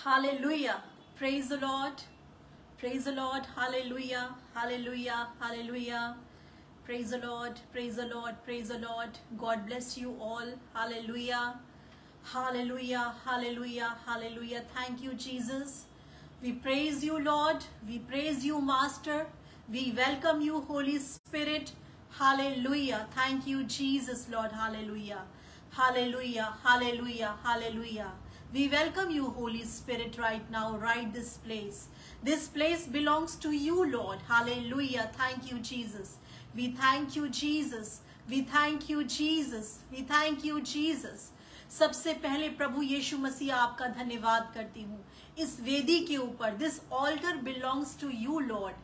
Hallelujah. Praise the Lord. Praise the Lord. Hallelujah. Hallelujah. Hallelujah. Praise the Lord. Praise the Lord. Praise the Lord. God bless you all. Hallelujah. Hallelujah. Hallelujah. Hallelujah. Thank you, Jesus. We praise you, Lord. We praise you, Master. We welcome you, Holy Spirit. Hallelujah. Thank you, Jesus, Lord. Hallelujah. Hallelujah. Hallelujah. Hallelujah. We welcome you, Holy Spirit, right now, right this place. This place belongs to you, Lord. Hallelujah. Thank you, Jesus. We thank you, Jesus. We thank you, Jesus. We thank you, Jesus. सबसे पहले प्रभु यीशु मसीह आपका धन्यवाद करती हूँ इस वेदी के ऊपर. This altar belongs to you lord.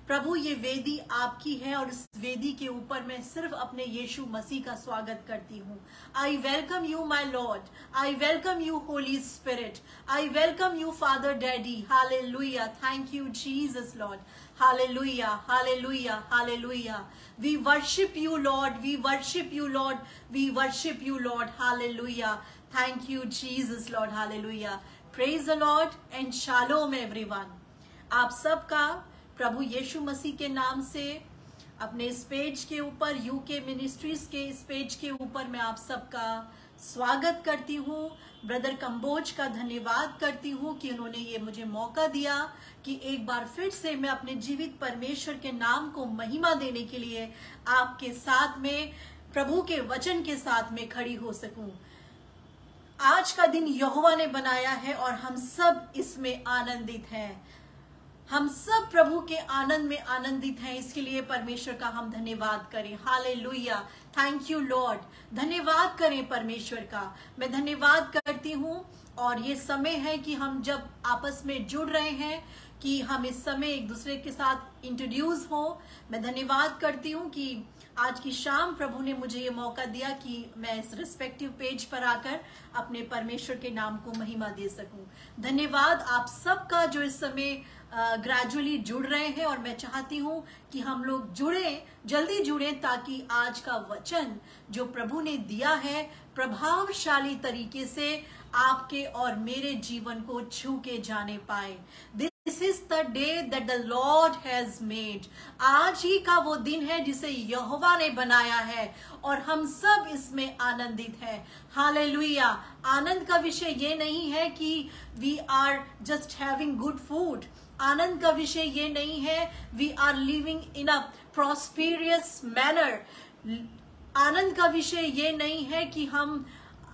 प्रभु ये वेदी आपकी है और इस वेदी के ऊपर मैं सिर्फ अपने यीशु मसीह का स्वागत करती हूँ. I welcome you my lord. I welcome you Holi spirit. I welcome you father daddy. Hallelujah. Thank you Jesus Lord. Hallelujah, hallelujah, hallelujah. We worship you, Lord. We worship you, Lord. We worship you, Lord. Hallelujah. Thank you, Jesus, Lord. Hallelujah. Praise the Lord and shalom, everyone. आप सबका प्रभु यीशु मसीह के नाम से अपने इस page के ऊपर, यूके मिनिस्ट्रीज के इस पेज के ऊपर मैं आप सबका स्वागत करती हूँ. ब्रदर कंबोज का धन्यवाद करती हूँ कि उन्होंने ये मुझे मौका दिया कि एक बार फिर से मैं अपने जीवित परमेश्वर के नाम को महिमा देने के लिए आपके साथ में, प्रभु के वचन के साथ में खड़ी हो सकूं. आज का दिन यहोवा ने बनाया है और हम सब इसमें आनंदित हैं. हम सब प्रभु के आनंद में आनंदित हैं. इसके लिए परमेश्वर का हम धन्यवाद करें. हालेलुया. Thank you Lord. धन्यवाद करें परमेश्वर का. मैं धन्यवाद करती हूँ और ये समय है कि हम जब आपस में जुड़ रहे हैं कि हम इस समय एक दूसरे के साथ इंट्रोड्यूस हो. मैं धन्यवाद करती हूँ कि आज की शाम प्रभु ने मुझे ये मौका दिया कि मैं इस रिस्पेक्टिव पेज पर आकर अपने परमेश्वर के नाम को महिमा दे सकूं. धन्यवाद आप सबका जो इस समय ग्रेजुअली जुड़ रहे हैं और मैं चाहती हूं कि हम लोग जुड़ें, जल्दी जुड़ें ताकि आज का वचन जो प्रभु ने दिया है प्रभावशाली तरीके से आपके और मेरे जीवन को छू के जाने पाए. This is the day that the Lord has made. आज ही का वो दिन है जिसे यहोवा ने बनाया है और हम सब इसमें आनंदित हैं. हालेलुया. आनंद का विषय ये नहीं है कि we are just having good food. आनंद का विषय ये नहीं है we are living in a prosperous manner. आनंद का विषय ये नहीं है कि हम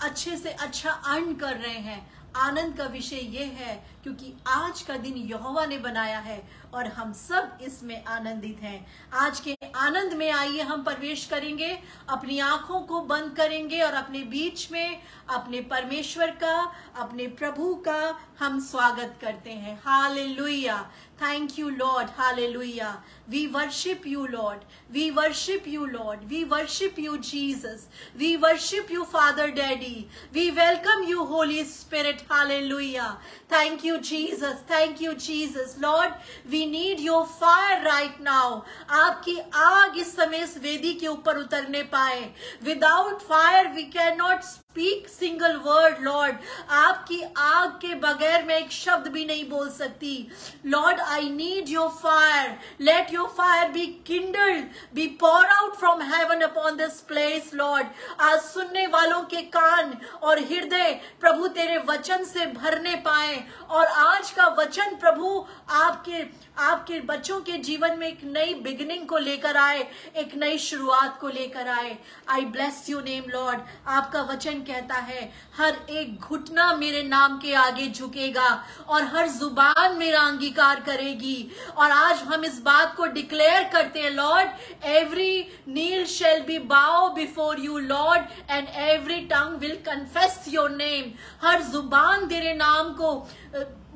अच्छे से अच्छा अर्न कर रहे हैं. आनंद का विषय ये है क्योंकि आज का दिन यहोवा ने बनाया है और हम सब इसमें आनंदित हैं. आज के आनंद में आइए हम प्रवेश करेंगे. अपनी आंखों को बंद करेंगे और अपने बीच में अपने परमेश्वर का, अपने प्रभु का हम स्वागत करते हैं. Hallelujah. Thank you, Lord. Hallelujah. We worship you, Lord. We worship you, Lord. We worship you, Jesus. We worship you, Father Daddy. We welcome you, Holy Spirit. Hallelujah. Thank you, Jesus. Thank you, Jesus. Lord, we need your fire right now. आपकी आग इस समय इस वेदी के ऊपर उतरने पाए. Without fire, we cannot speak single word, Lord. आपकी आग के बगैर मैं एक शब्द भी नहीं बोल सकती. Lord, I need your fire. Let your fire be kindled, be poured out from heaven upon this place, Lord. आज सुनने वालों के कान और हृदय प्रभु तेरे वचन से भरने पाए और आज का वचन प्रभु आपके बच्चों के जीवन में एक नई बिगिनिंग को लेकर आए, एक नई शुरुआत को लेकर आए. आई ब्लेस यू नेम लॉर्ड. आपका वचन कहता है हर एक घुटना मेरे नाम के आगे झुकेगा और हर जुबान मेरा अंगीकार करेगी. और आज हम इस बात को डिक्लेयर करते हैं lord, every knee shall be bow before you lord and every tongue will confess your name. हर जुबान तेरे नाम को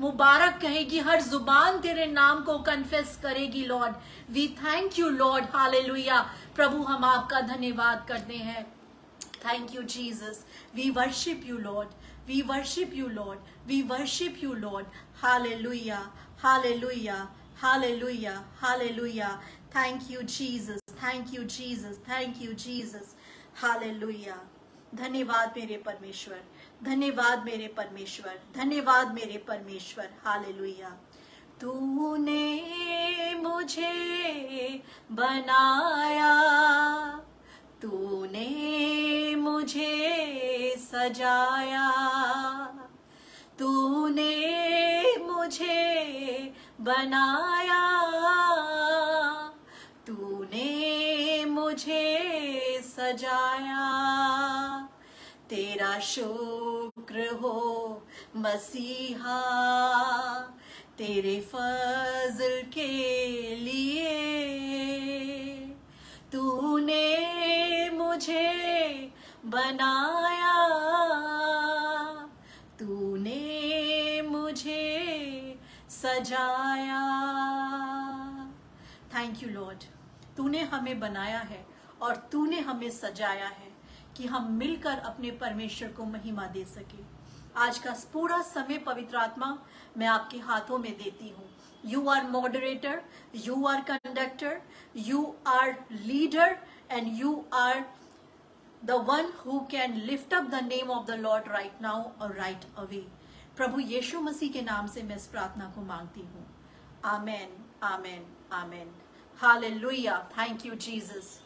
मुबारक कहेगी, हर जुबान तेरे नाम को कन्फेस करेगी lord. We thank you lord. Hallelujah. प्रभु हम आपका धन्यवाद करते हैं. Thank you, Jesus. We worship you, Lord. We worship you, Lord. We worship you, Lord. Hallelujah. Hallelujah. Hallelujah. Hallelujah. Thank you, Jesus. Thank you, Jesus. Thank you, Jesus. Hallelujah. धन्यवाद मेरे परमेश्वर. धन्यवाद मेरे परमेश्वर, धन्यवाद मेरे परमेश्वर। हालेलुया। तूने मुझे बनाया, तूने मुझे सजाया, तूने मुझे बनाया, तूने मुझे सजाया। तेरा शुक्र हो मसीहा तेरे फजल के लिए, तूने मुझे बनाया, तूने मुझे सजाया। थैंक यू लॉर्ड, तूने हमें बनाया है और तूने हमें सजाया है कि हम मिलकर अपने परमेश्वर को महिमा दे सके। आज का पूरा समय पवित्र आत्मा मैं आपके हाथों में देती हूँ। You are moderator, you are conductor, you are leader and you are the one who can lift up the name of the Lord right now or right away। प्रभु यीशु मसीह के नाम से मैं इस प्रार्थना को मांगती हूँ। आमेन, आमेन, आमेन। हालेलुया। Thank you Jesus.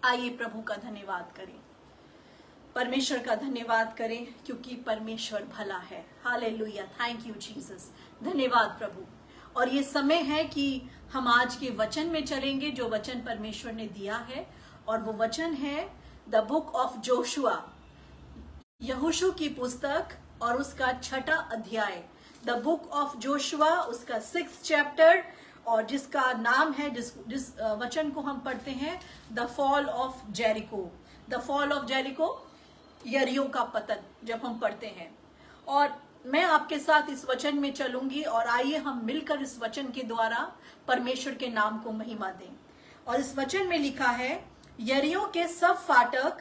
आइए प्रभु का धन्यवाद करें, परमेश्वर का धन्यवाद करें, क्योंकि परमेश्वर भला है। हालेलुया। Thank you Jesus. धन्यवाद प्रभु। और ये समय है कि हम आज के वचन में चलेंगे, जो वचन परमेश्वर ने दिया है, और वो वचन है द बुक ऑफ जोशुआ, यहोशू की पुस्तक और उसका 6वां अध्याय। द बुक ऑफ जोशुआ, उसका 6th चैप्टर, और जिसका नाम है, जिस वचन को हम पढ़ते हैं, the fall of Jericho. The fall of Jericho, यरीहो का पतन, जब हम पढ़ते हैं। और मैं आपके साथ इस वचन में चलूंगी, और आइए हम मिलकर इस वचन के द्वारा परमेश्वर के नाम को महिमा दें। और इस वचन में लिखा है, यरीहो के सब फाटक,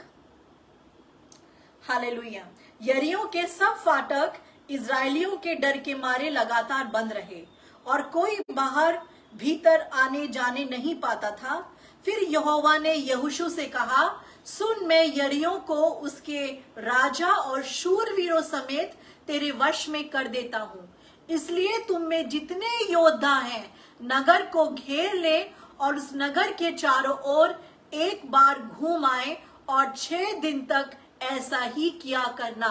हालेलुया, यरीहो के सब फाटक इजरायलियों के डर के मारे लगातार बंद रहे और कोई बाहर भीतर आने जाने नहीं पाता था। फिर यहोवा ने यहोशू से कहा, सुन, मैं यरीहो को उसके राजा और शूरवीरों समेत तेरे वश में कर देता हूं, इसलिए तुम में जितने योद्धा हैं नगर को घेर ले और उस नगर के चारों ओर एक बार घूम आए, और 6 दिन तक ऐसा ही किया करना।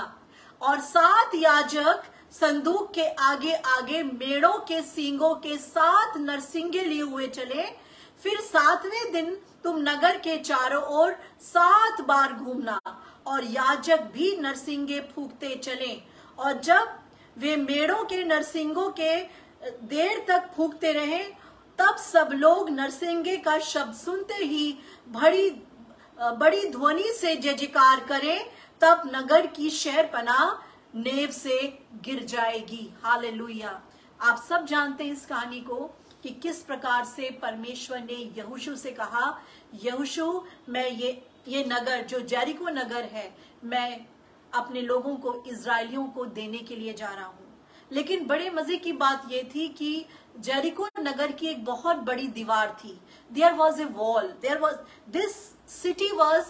और 7 याजक संदूक के आगे आगे मेढ़ों के सींगों के 7 नरसिंगे लिए हुए चले। फिर 7वें दिन तुम नगर के चारों ओर 7 बार घूमना, और याजक भी नरसिंगे फूंकते चले। और जब वे मेढ़ों के नरसिंगों के देर तक फूंकते रहे, तब सब लोग नरसिंगे का शब्द सुनते ही बड़ी ध्वनि से जय जयकार करें, तब नगर की शहरपनाह नेव से गिर जाएगी। हालेलुया। आप सब जानते हैं इस कहानी को कि किस प्रकार से परमेश्वर ने यहोशू से कहा, यहोशू, मैं ये नगर जो जेरिको नगर है, मैं अपने लोगों को, इजरायलियों को देने के लिए जा रहा हूं। लेकिन बड़े मजे की बात यह थी कि जेरिको नगर की एक बहुत बड़ी दीवार थी। There was a wall, this city was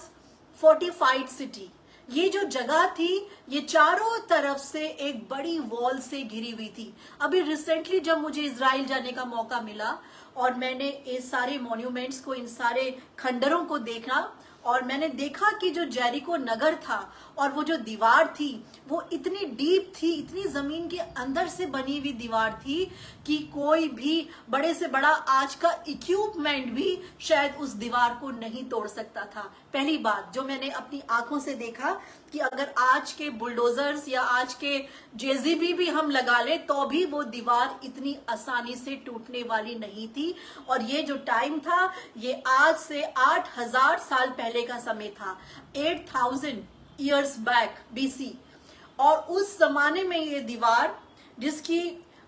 fortified city. ये जो जगह थी, ये चारों तरफ से एक बड़ी वॉल से घिरी हुई थी। अभी रिसेंटली जब मुझे इजराइल जाने का मौका मिला और मैंने इस सारे मॉन्यूमेंट्स को, इन सारे खंडरों को देखा, और मैंने देखा कि जो जेरिको नगर था और वो जो दीवार थी, वो इतनी डीप थी, इतनी जमीन के अंदर से बनी हुई दीवार थी कि कोई भी बड़े से बड़ा आज का इक्विपमेंट भी शायद उस दीवार को नहीं तोड़ सकता था। पहली बात जो मैंने अपनी आंखों से देखा कि अगर आज के बुलडोजर्स या आज के जेसीबी भी हम लगा ले तो भी वो दीवार इतनी आसानी से टूटने वाली नहीं थी। और ये जो टाइम था, ये आज से 8000 साल पहले का समय था, 8000 years back BC। और उस जमाने में ये दीवार, जिसकी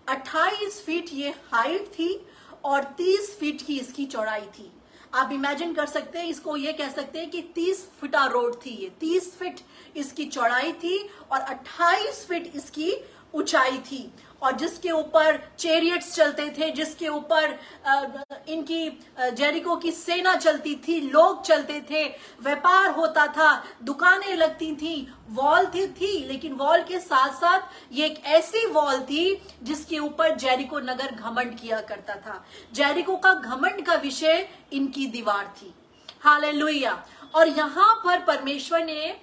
28 फीट ये हाइट थी और 30 फीट की इसकी चौड़ाई थी। आप इमेजिन कर सकते हैं, इसको ये कह सकते हैं कि 30 फीटा रोड थी ये, 30 फीट इसकी चौड़ाई थी और 28 फीट इसकी ऊंचाई थी, और जिसके ऊपर चैरियट्स चलते थे, जिसके ऊपर इनकी जेरिको की सेना चलती थी, लोग चलते थे, व्यापार होता था, दुकानें लगती थी, वॉल थी, लेकिन वॉल के साथ साथ ये एक ऐसी वॉल थी जिसके ऊपर जेरिको नगर घमंड किया करता था। जेरिको का घमंड का विषय इनकी दीवार थी। हालेलुया। और यहां पर परमेश्वर ने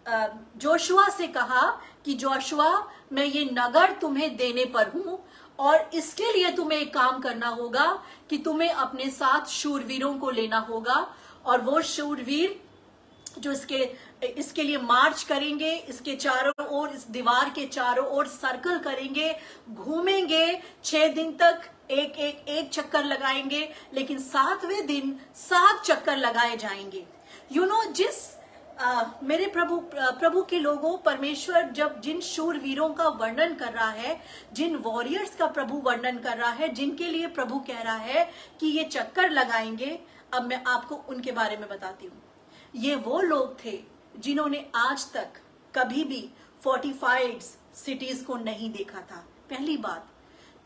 जोशुआ से कहा कि जोशुआ, मैं ये नगर तुम्हें देने पर हूं, और इसके लिए तुम्हें एक काम करना होगा कि तुम्हें अपने साथ शूरवीरों को लेना होगा, और वो शूरवीर जो इसके लिए मार्च करेंगे, इसके चारों ओर, इस दीवार के चारों ओर सर्कल करेंगे, घूमेंगे 6 दिन तक, एक चक्कर लगाएंगे, लेकिन 7वें दिन 7 चक्कर लगाए जाएंगे। जिस मेरे प्रभु के लोगों, परमेश्वर जब जिन शूरवीरों का वर्णन कर रहा है, जिन वॉरियर्स का प्रभु वर्णन कर रहा है, जिनके लिए प्रभु कह रहा है कि ये चक्कर लगाएंगे, अब मैं आपको उनके बारे में बताती हूँ। ये वो लोग थे जिन्होंने आज तक कभी भी फोर्टिफाइड सिटीज को नहीं देखा था। पहली बात,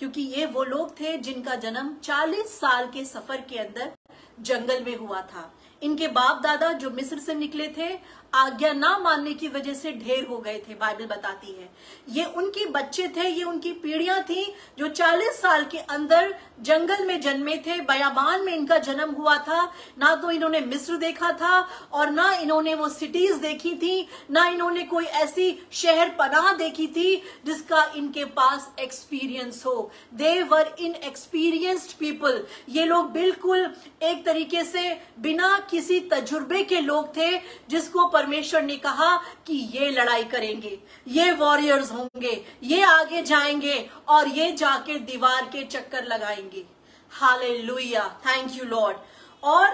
क्योंकि ये वो लोग थे जिनका जन्म 40 साल के सफर के अंदर जंगल में हुआ था। इनके बाप दादा जो मिस्र से निकले थे, आज्ञा ना मानने की वजह से ढेर हो गए थे, बाइबल बताती है। ये उनके बच्चे थे, ये उनकी पीढ़ियां थी जो 40 साल के अंदर जंगल में जन्मे थे, बयाबान में इनका जन्म हुआ था। ना तो इन्होंने मिस्र देखा था, और ना इन्होंने वो सिटीज देखी थी, ना इन्होंने कोई ऐसी शहर पनाह देखी थी जिसका इनके पास एक्सपीरियंस हो। दे वर इनएक्सपीरियंस्ड पीपल। ये लोग बिल्कुल एक तरीके से बिना किसी तजुर्बे के लोग थे, जिसको परमेश्वर ने कहा कि ये लड़ाई करेंगे, ये वॉरियर्स होंगे, ये आगे जाएंगे और ये जाके दीवार के चक्कर लगाएंगे। Hallelujah, thank you Lord. और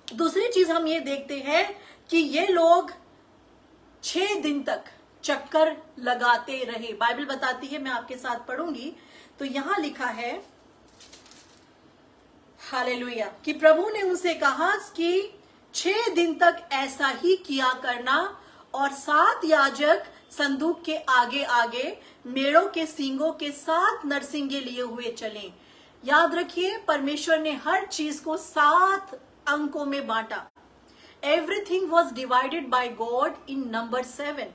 दूसरी चीज हम ये देखते हैं कि ये लोग 6 दिन तक चक्कर लगाते रहे। बाइबल बताती है, मैं आपके साथ पढ़ूंगी, तो यहां लिखा है हालेलुया कि प्रभु ने उनसे कहा कि 6 दिन तक ऐसा ही किया करना, और 7 याजक संदूक के आगे आगे मेढ़ों के सींगों के 7 नरसिंगे लिए हुए चलें। याद रखिए, परमेश्वर ने हर चीज को 7 अंकों में बांटा। Everything was divided by God in number 7।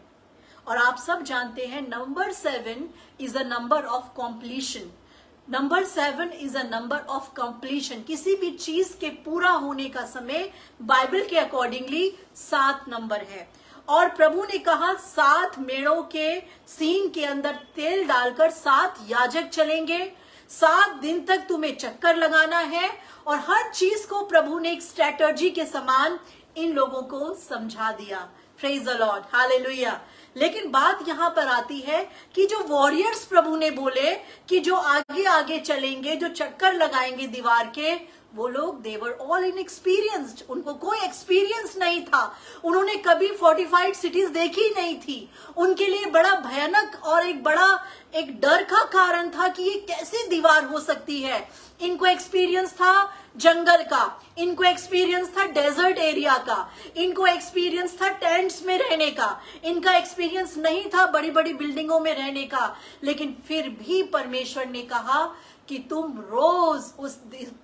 और आप सब जानते हैं number 7 is a number of completion. Number 7 is a number of completion. किसी भी चीज के पूरा होने का समय बाइबल के अकॉर्डिंगली 7 नंबर है। और प्रभु ने कहा 7 मेढ़ों के सींग के अंदर तेल डालकर 7 याजक चलेंगे। 7 दिन तक तुम्हें चक्कर लगाना है, और हर चीज को प्रभु ने एक स्ट्रेटजी के समान इन लोगों को समझा दिया। Praise the Lord, hallelujah. लेकिन बात यहां पर आती है कि जो वॉरियर्स प्रभु ने बोले कि जो आगे आगे चलेंगे, जो चक्कर लगाएंगे दीवार के, वो लोग देवर ऑल इनएक्सपीरियंस्ड। उनको कोई एक्सपीरियंस नहीं था, उन्होंने कभी फोर्टिफाइड सिटीज देखी नहीं थी। उनके लिए बड़ा भयानक और एक डर का कारण था कि ये कैसी दीवार हो सकती है। इनको एक्सपीरियंस था जंगल का, इनको एक्सपीरियंस था डेजर्ट एरिया का, इनको एक्सपीरियंस था टेंट्स में रहने का, इनका एक्सपीरियंस नहीं था बड़ी बड़ी बिल्डिंगों में रहने का। लेकिन फिर भी परमेश्वर ने कहा कि तुम रोज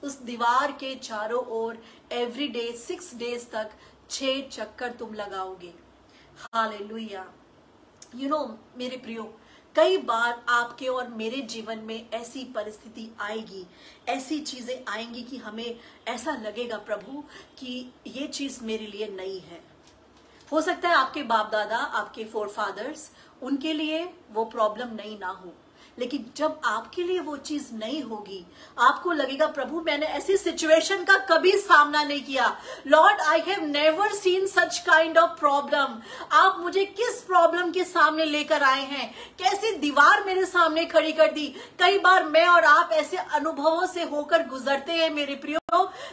उस दीवार के चारों ओर एवरी डे 6 डेज तक 6 चक्कर तुम लगाओगे। हालेलुया। मेरे प्रियो, कई बार आपके और मेरे जीवन में ऐसी परिस्थिति आएगी, ऐसी चीजें आएंगी कि हमें ऐसा लगेगा प्रभु कि ये चीज मेरे लिए नई है। हो सकता है आपके बाप दादा, आपके फोरफादर्स, उनके लिए वो प्रॉब्लम नई ना हो, लेकिन जब आपके लिए वो चीज नहीं होगी, आपको लगेगा प्रभु मैंने ऐसी सिचुएशन का कभी सामना नहीं किया। Lord, I have never seen such kind of problem. आप मुझे किस प्रॉब्लम के सामने लेकर आए हैं, कैसी दीवार मेरे सामने खड़ी कर दी। कई बार मैं और आप ऐसे अनुभवों से होकर गुजरते हैं मेरे प्रियो,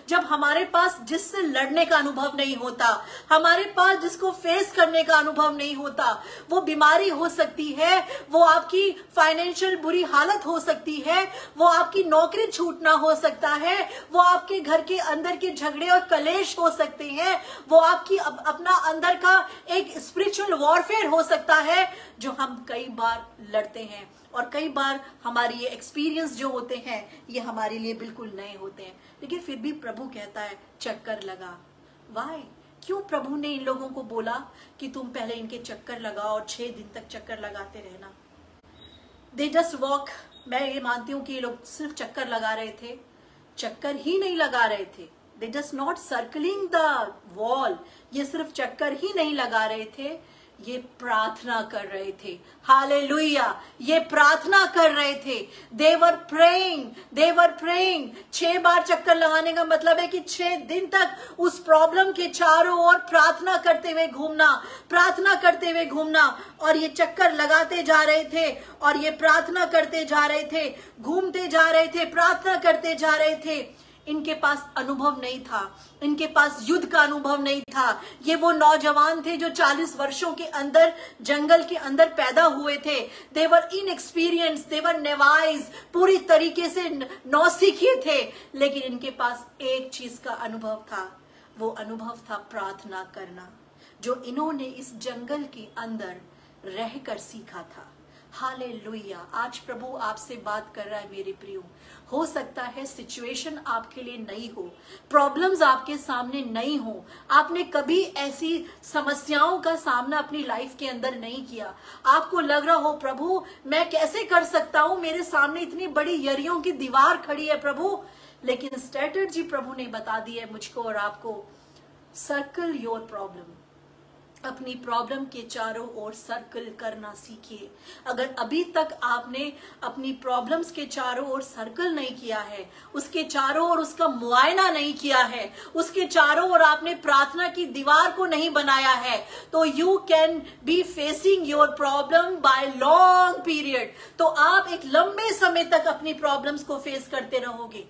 जब हमारे पास जिससे लड़ने का अनुभव नहीं होता, हमारे पास जिसको फेस करने का अनुभव नहीं होता। वो बीमारी हो सकती है, वो आपकी फाइनेंशियल बुरी हालत हो सकती है, वो आपकी नौकरी छूटना हो सकता है, वो आपके घर के अंदर के झगड़े और कलेश हो सकते हैं, वो आपकी अपना अंदर का एक स्पिरिचुअल वॉरफेयर हो सकता है, जो हम कई बार आप लड़ते हैं, और कई बार हमारी ये एक्सपीरियंस जो होते हैं ये हमारे लिए बिल्कुल नए होते हैं, लेकिन फिर भी प्रभु कहता है चक्कर लगा। वाई? क्यों प्रभु ने इन लोगों को बोला कि तुम पहले इनके चक्कर लगाओ और 6 दिन तक चक्कर लगाते रहना? They just walk. मैं ये मानती हूँ कि ये लोग सिर्फ चक्कर लगा रहे थे, चक्कर ही नहीं लगा रहे थे। They just not circling the wall, ये सिर्फ चक्कर ही नहीं लगा रहे थे, ये प्रार्थना कर रहे थे। हालेलुया, ये प्रार्थना कर रहे थे। They were praying. 6 बार चक्कर लगाने का मतलब है कि 6 दिन तक उस प्रॉब्लम के चारों ओर प्रार्थना करते हुए घूमना, और ये चक्कर लगाते जा रहे थे, और ये प्रार्थना करते जा रहे थे, घूमते जा रहे थे, प्रार्थना करते जा रहे थे। इनके पास अनुभव नहीं था, इनके पास युद्ध का अनुभव नहीं था। ये वो नौजवान थे जो 40 वर्षों के अंदर जंगल के अंदर पैदा हुए थे। दे वर इनएक्सपीरियंस, दे वर नेवाइज, पूरी तरीके से नौसिखिए थे, लेकिन इनके पास एक चीज का अनुभव था, वो अनुभव था प्रार्थना करना, जो इन्होंने इस जंगल के अंदर रहकर सीखा था। हालेलुया। आज प्रभु आपसे बात कर रहा है मेरे प्रियो। हो सकता है सिचुएशन आपके लिए नई हो, प्रॉब्लम्स आपके सामने नहीं हो, आपने कभी ऐसी समस्याओं का सामना अपनी लाइफ के अंदर नहीं किया। आपको लग रहा हो प्रभु मैं कैसे कर सकता हूं, मेरे सामने इतनी बड़ी यरियों की दीवार खड़ी है प्रभु। लेकिन स्ट्रेटजी प्रभु ने बता दी है मुझको और आपको। सर्कल योर प्रॉब्लम, अपनी प्रॉब्लम के चारों ओर सर्कल करना सीखिए। अगर अभी तक आपने अपनी प्रॉब्लम्स के चारों ओर सर्कल नहीं किया है, उसके चारों ओर उसका मुआयना नहीं किया है, उसके चारों ओर आपने प्रार्थना की दीवार को नहीं बनाया है, तो you can be facing your problem by long period. तो आप एक लंबे समय तक अपनी प्रॉब्लम्स को फेस करते रहोगे।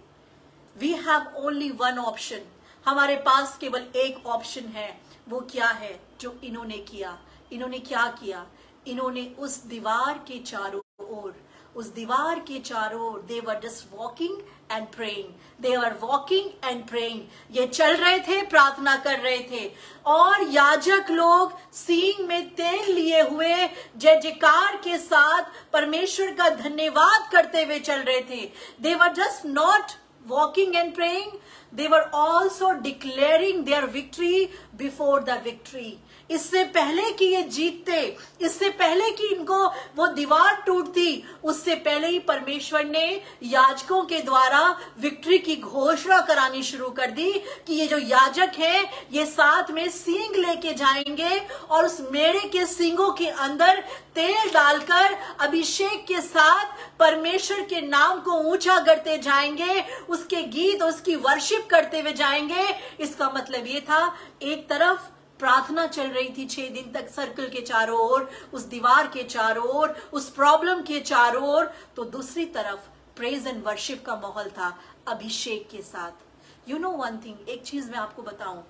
We have only one option, हमारे पास केवल एक ऑप्शन है। वो क्या है जो इन्होंने किया? इन्होंने क्या किया? इन्होंने उस दीवार के चारों ओर, उस दीवार के चारों ओर they were just walking and praying, they were walking and praying. ये चल रहे थे, प्रार्थना कर रहे थे, और याजक लोग सींग में तेल लिए हुए जय जयकार के साथ परमेश्वर का धन्यवाद करते हुए चल रहे थे। They were just not walking and praying, they were also declaring their victory before the victory. इससे पहले कि ये जीतते, इससे पहले कि इनको वो दीवार टूटती, उससे पहले ही परमेश्वर ने याजकों के द्वारा विक्ट्री की घोषणा करानी शुरू कर दी कि ये जो याजक हैं ये साथ में सींग लेके जाएंगे और उस मेढ़े के सींगों के अंदर तेल डालकर अभिषेक के साथ परमेश्वर के नाम को ऊंचा करते जाएंगे, उसके गीत, उसकी वर्शिप करते हुए जाएंगे। इसका मतलब ये था, एक तरफ प्रार्थना चल रही थी 6 दिन तक सर्कल के चारों ओर, उस दीवार के चारों ओर, उस प्रॉब्लम के चारों ओर, तो दूसरी तरफ प्रेज एंड वर्शिप का माहौल था अभिषेक के साथ। यू नो वन थिंग, एक चीज मैं आपको बताऊं,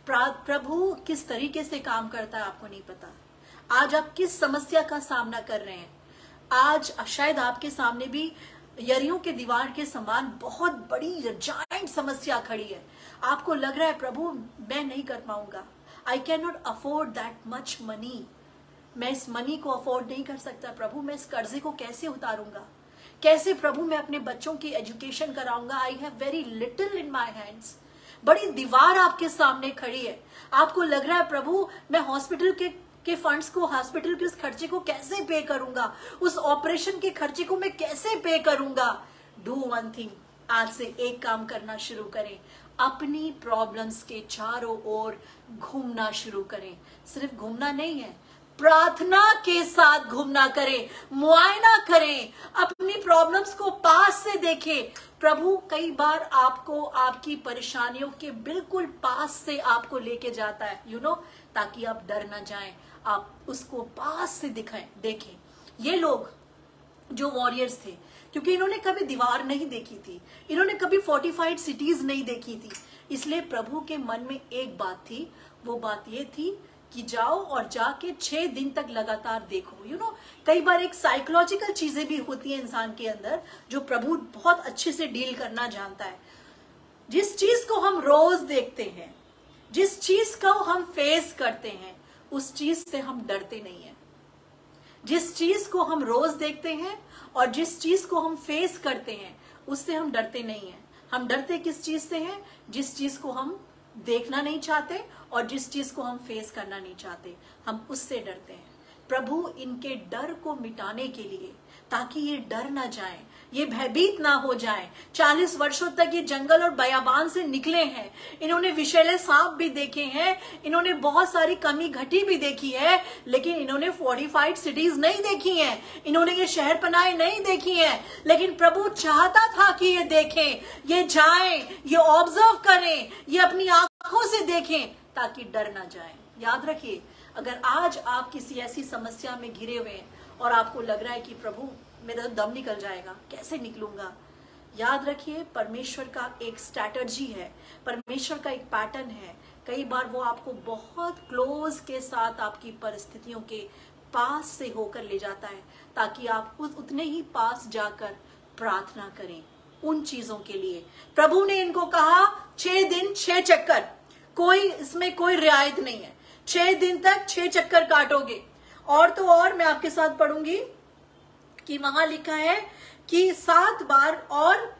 प्रभु किस तरीके से काम करता है आपको नहीं पता। आज आप किस समस्या का सामना कर रहे हैं, आज शायद आपके सामने भी यरियों के दीवार के समान बहुत बड़ी जायंट समस्या खड़ी है। आपको लग रहा है प्रभु मैं नहीं कर पाऊंगा, I can not afford that much money, मैं इस मनी को अफोर्ड नहीं कर सकता प्रभु, मैं इस कर्जे को कैसे उतारूंगा, कैसे प्रभु मैं अपने बच्चों की एजुकेशन कराऊंगा, I have very little in my hands. बड़ी दीवार आपके सामने खड़ी है। आपको लग रहा है प्रभु मैं हॉस्पिटल के फंड्स को, हॉस्पिटल के उस खर्चे को कैसे पे करूंगा, उस ऑपरेशन के खर्चे को मैं कैसे पे करूंगा। डू वन थिंग, आज से एक काम करना शुरू करें, अपनी प्रॉब्लम्स के चारों ओर घूमना शुरू करें। सिर्फ घूमना नहीं है, प्रार्थना के साथ घूमना करें, मुआयना करें, अपनी प्रॉब्लम्स को पास से देखें। प्रभु कई बार आपको आपकी परेशानियों के बिल्कुल पास से आपको लेके जाता है, यू नो, ताकि आप डर ना जाएं, आप उसको पास से देखें। ये लोग जो वॉरियर्स थे, क्योंकि इन्होंने कभी दीवार नहीं देखी थी, इन्होंने कभी फोर्टिफाइड सिटीज नहीं देखी थी, इसलिए प्रभु के मन में एक बात थी, वो बात ये थी कि जाओ और जाके 6 दिन तक लगातार देखो। यू नो, कई बार एक साइकोलॉजिकल चीजें भी होती है इंसान के अंदर जो प्रभु बहुत अच्छे से डील करना जानता है। जिस चीज को हम रोज देखते हैं, जिस चीज को हम फेस करते हैं, उस चीज से हम डरते नहीं हैं। जिस चीज को हम रोज देखते हैं और जिस चीज को हम फेस करते हैं उससे हम डरते नहीं हैं। हम डरते किस चीज से हैं? जिस चीज को हम देखना नहीं चाहते और जिस चीज को हम फेस करना नहीं चाहते, हम उससे डरते हैं। प्रभु इनके डर को मिटाने के लिए, ताकि ये डर ना जाए, ये भयभीत ना हो जाए। 40 वर्षों तक ये जंगल और बयाबान से निकले हैं, इन्होंने विषैले सांप भी देखे हैं, इन्होंने बहुत सारी कमी घटी भी देखी है, लेकिन इन्होंने फोर्टिफाइड सिटीज नहीं देखी हैं, इन्होंने ये शहर पनाहे नहीं देखी हैं। लेकिन प्रभु चाहता था कि ये देखें, ये जाएं, ये ऑब्जर्व करें, ये अपनी आंखों से देखें, ताकि डर ना जाए। याद रखिए, अगर आज आप किसी ऐसी समस्या में घिरे हुए हैं और आपको लग रहा है कि प्रभु मेरा तो दम निकल जाएगा, कैसे निकलूंगा, याद रखिए परमेश्वर का एक स्ट्रैटेजी है, परमेश्वर का एक पैटर्न है। कई बार वो आपको बहुत क्लोज के साथ आपकी परिस्थितियों के पास से होकर ले जाता है, ताकि आप उतने ही पास जाकर प्रार्थना करें उन चीजों के लिए। प्रभु ने इनको कहा 6 दिन 6 चक्कर, कोई इसमें कोई रियायत नहीं है। 6 दिन तक 6 चक्कर काटोगे। और तो और मैं आपके साथ पढ़ूंगी कि वहां लिखा है कि 7 बार, और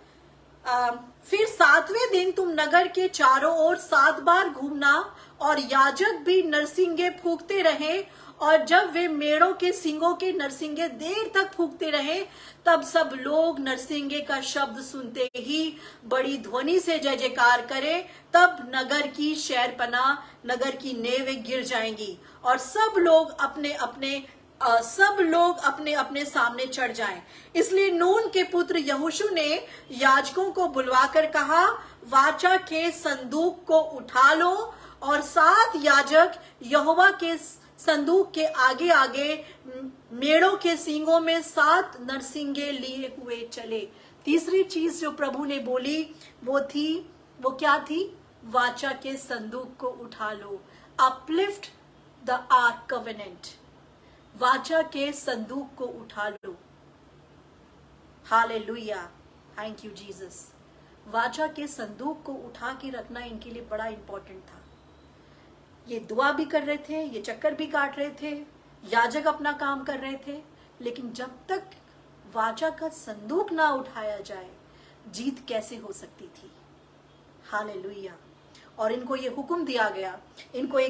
फिर 7वें दिन तुम नगर के चारों ओर 7 बार घूमना, और याजक भी नरसिंगे फूंकते रहे, और जब वे मेढ़ों के सींगों के नरसिंगे देर तक फूंकते रहे, तब सब लोग नरसिंगे का शब्द सुनते ही बड़ी ध्वनि से जय जयकार करें। तब नगर की शहरपनाह, नगर की नेवें गिर जाएंगी, और सब लोग अपने अपने सामने चढ़ जाएं। इसलिए नून के पुत्र यहोशू ने याजकों को बुलवाकर कहा, वाचा के संदूक को उठा लो, और 7 याजक यहोवा के संदूक के आगे आगे मेढ़ों के सींगों में 7 नरसिंगे लिए हुए चले। तीसरी चीज जो प्रभु ने बोली वो क्या थी? वाचा के संदूक को उठा लो, अपलिफ्ट द आर्क कवेनेंट। वाचा के संदूक को उठा लो। Hallelujah, thank you Jesus. वाचा के संदूक को उठा के रखना इनके लिए बड़ा इंपॉर्टेंट था। ये दुआ भी कर रहे थे, ये चक्कर भी काट रहे थे, याजक अपना काम कर रहे थे, लेकिन जब तक वाचा का संदूक ना उठाया जाए, जीत कैसे हो सकती थी? हालेलुया। और इनको ये हुक्म दिया गया, इनको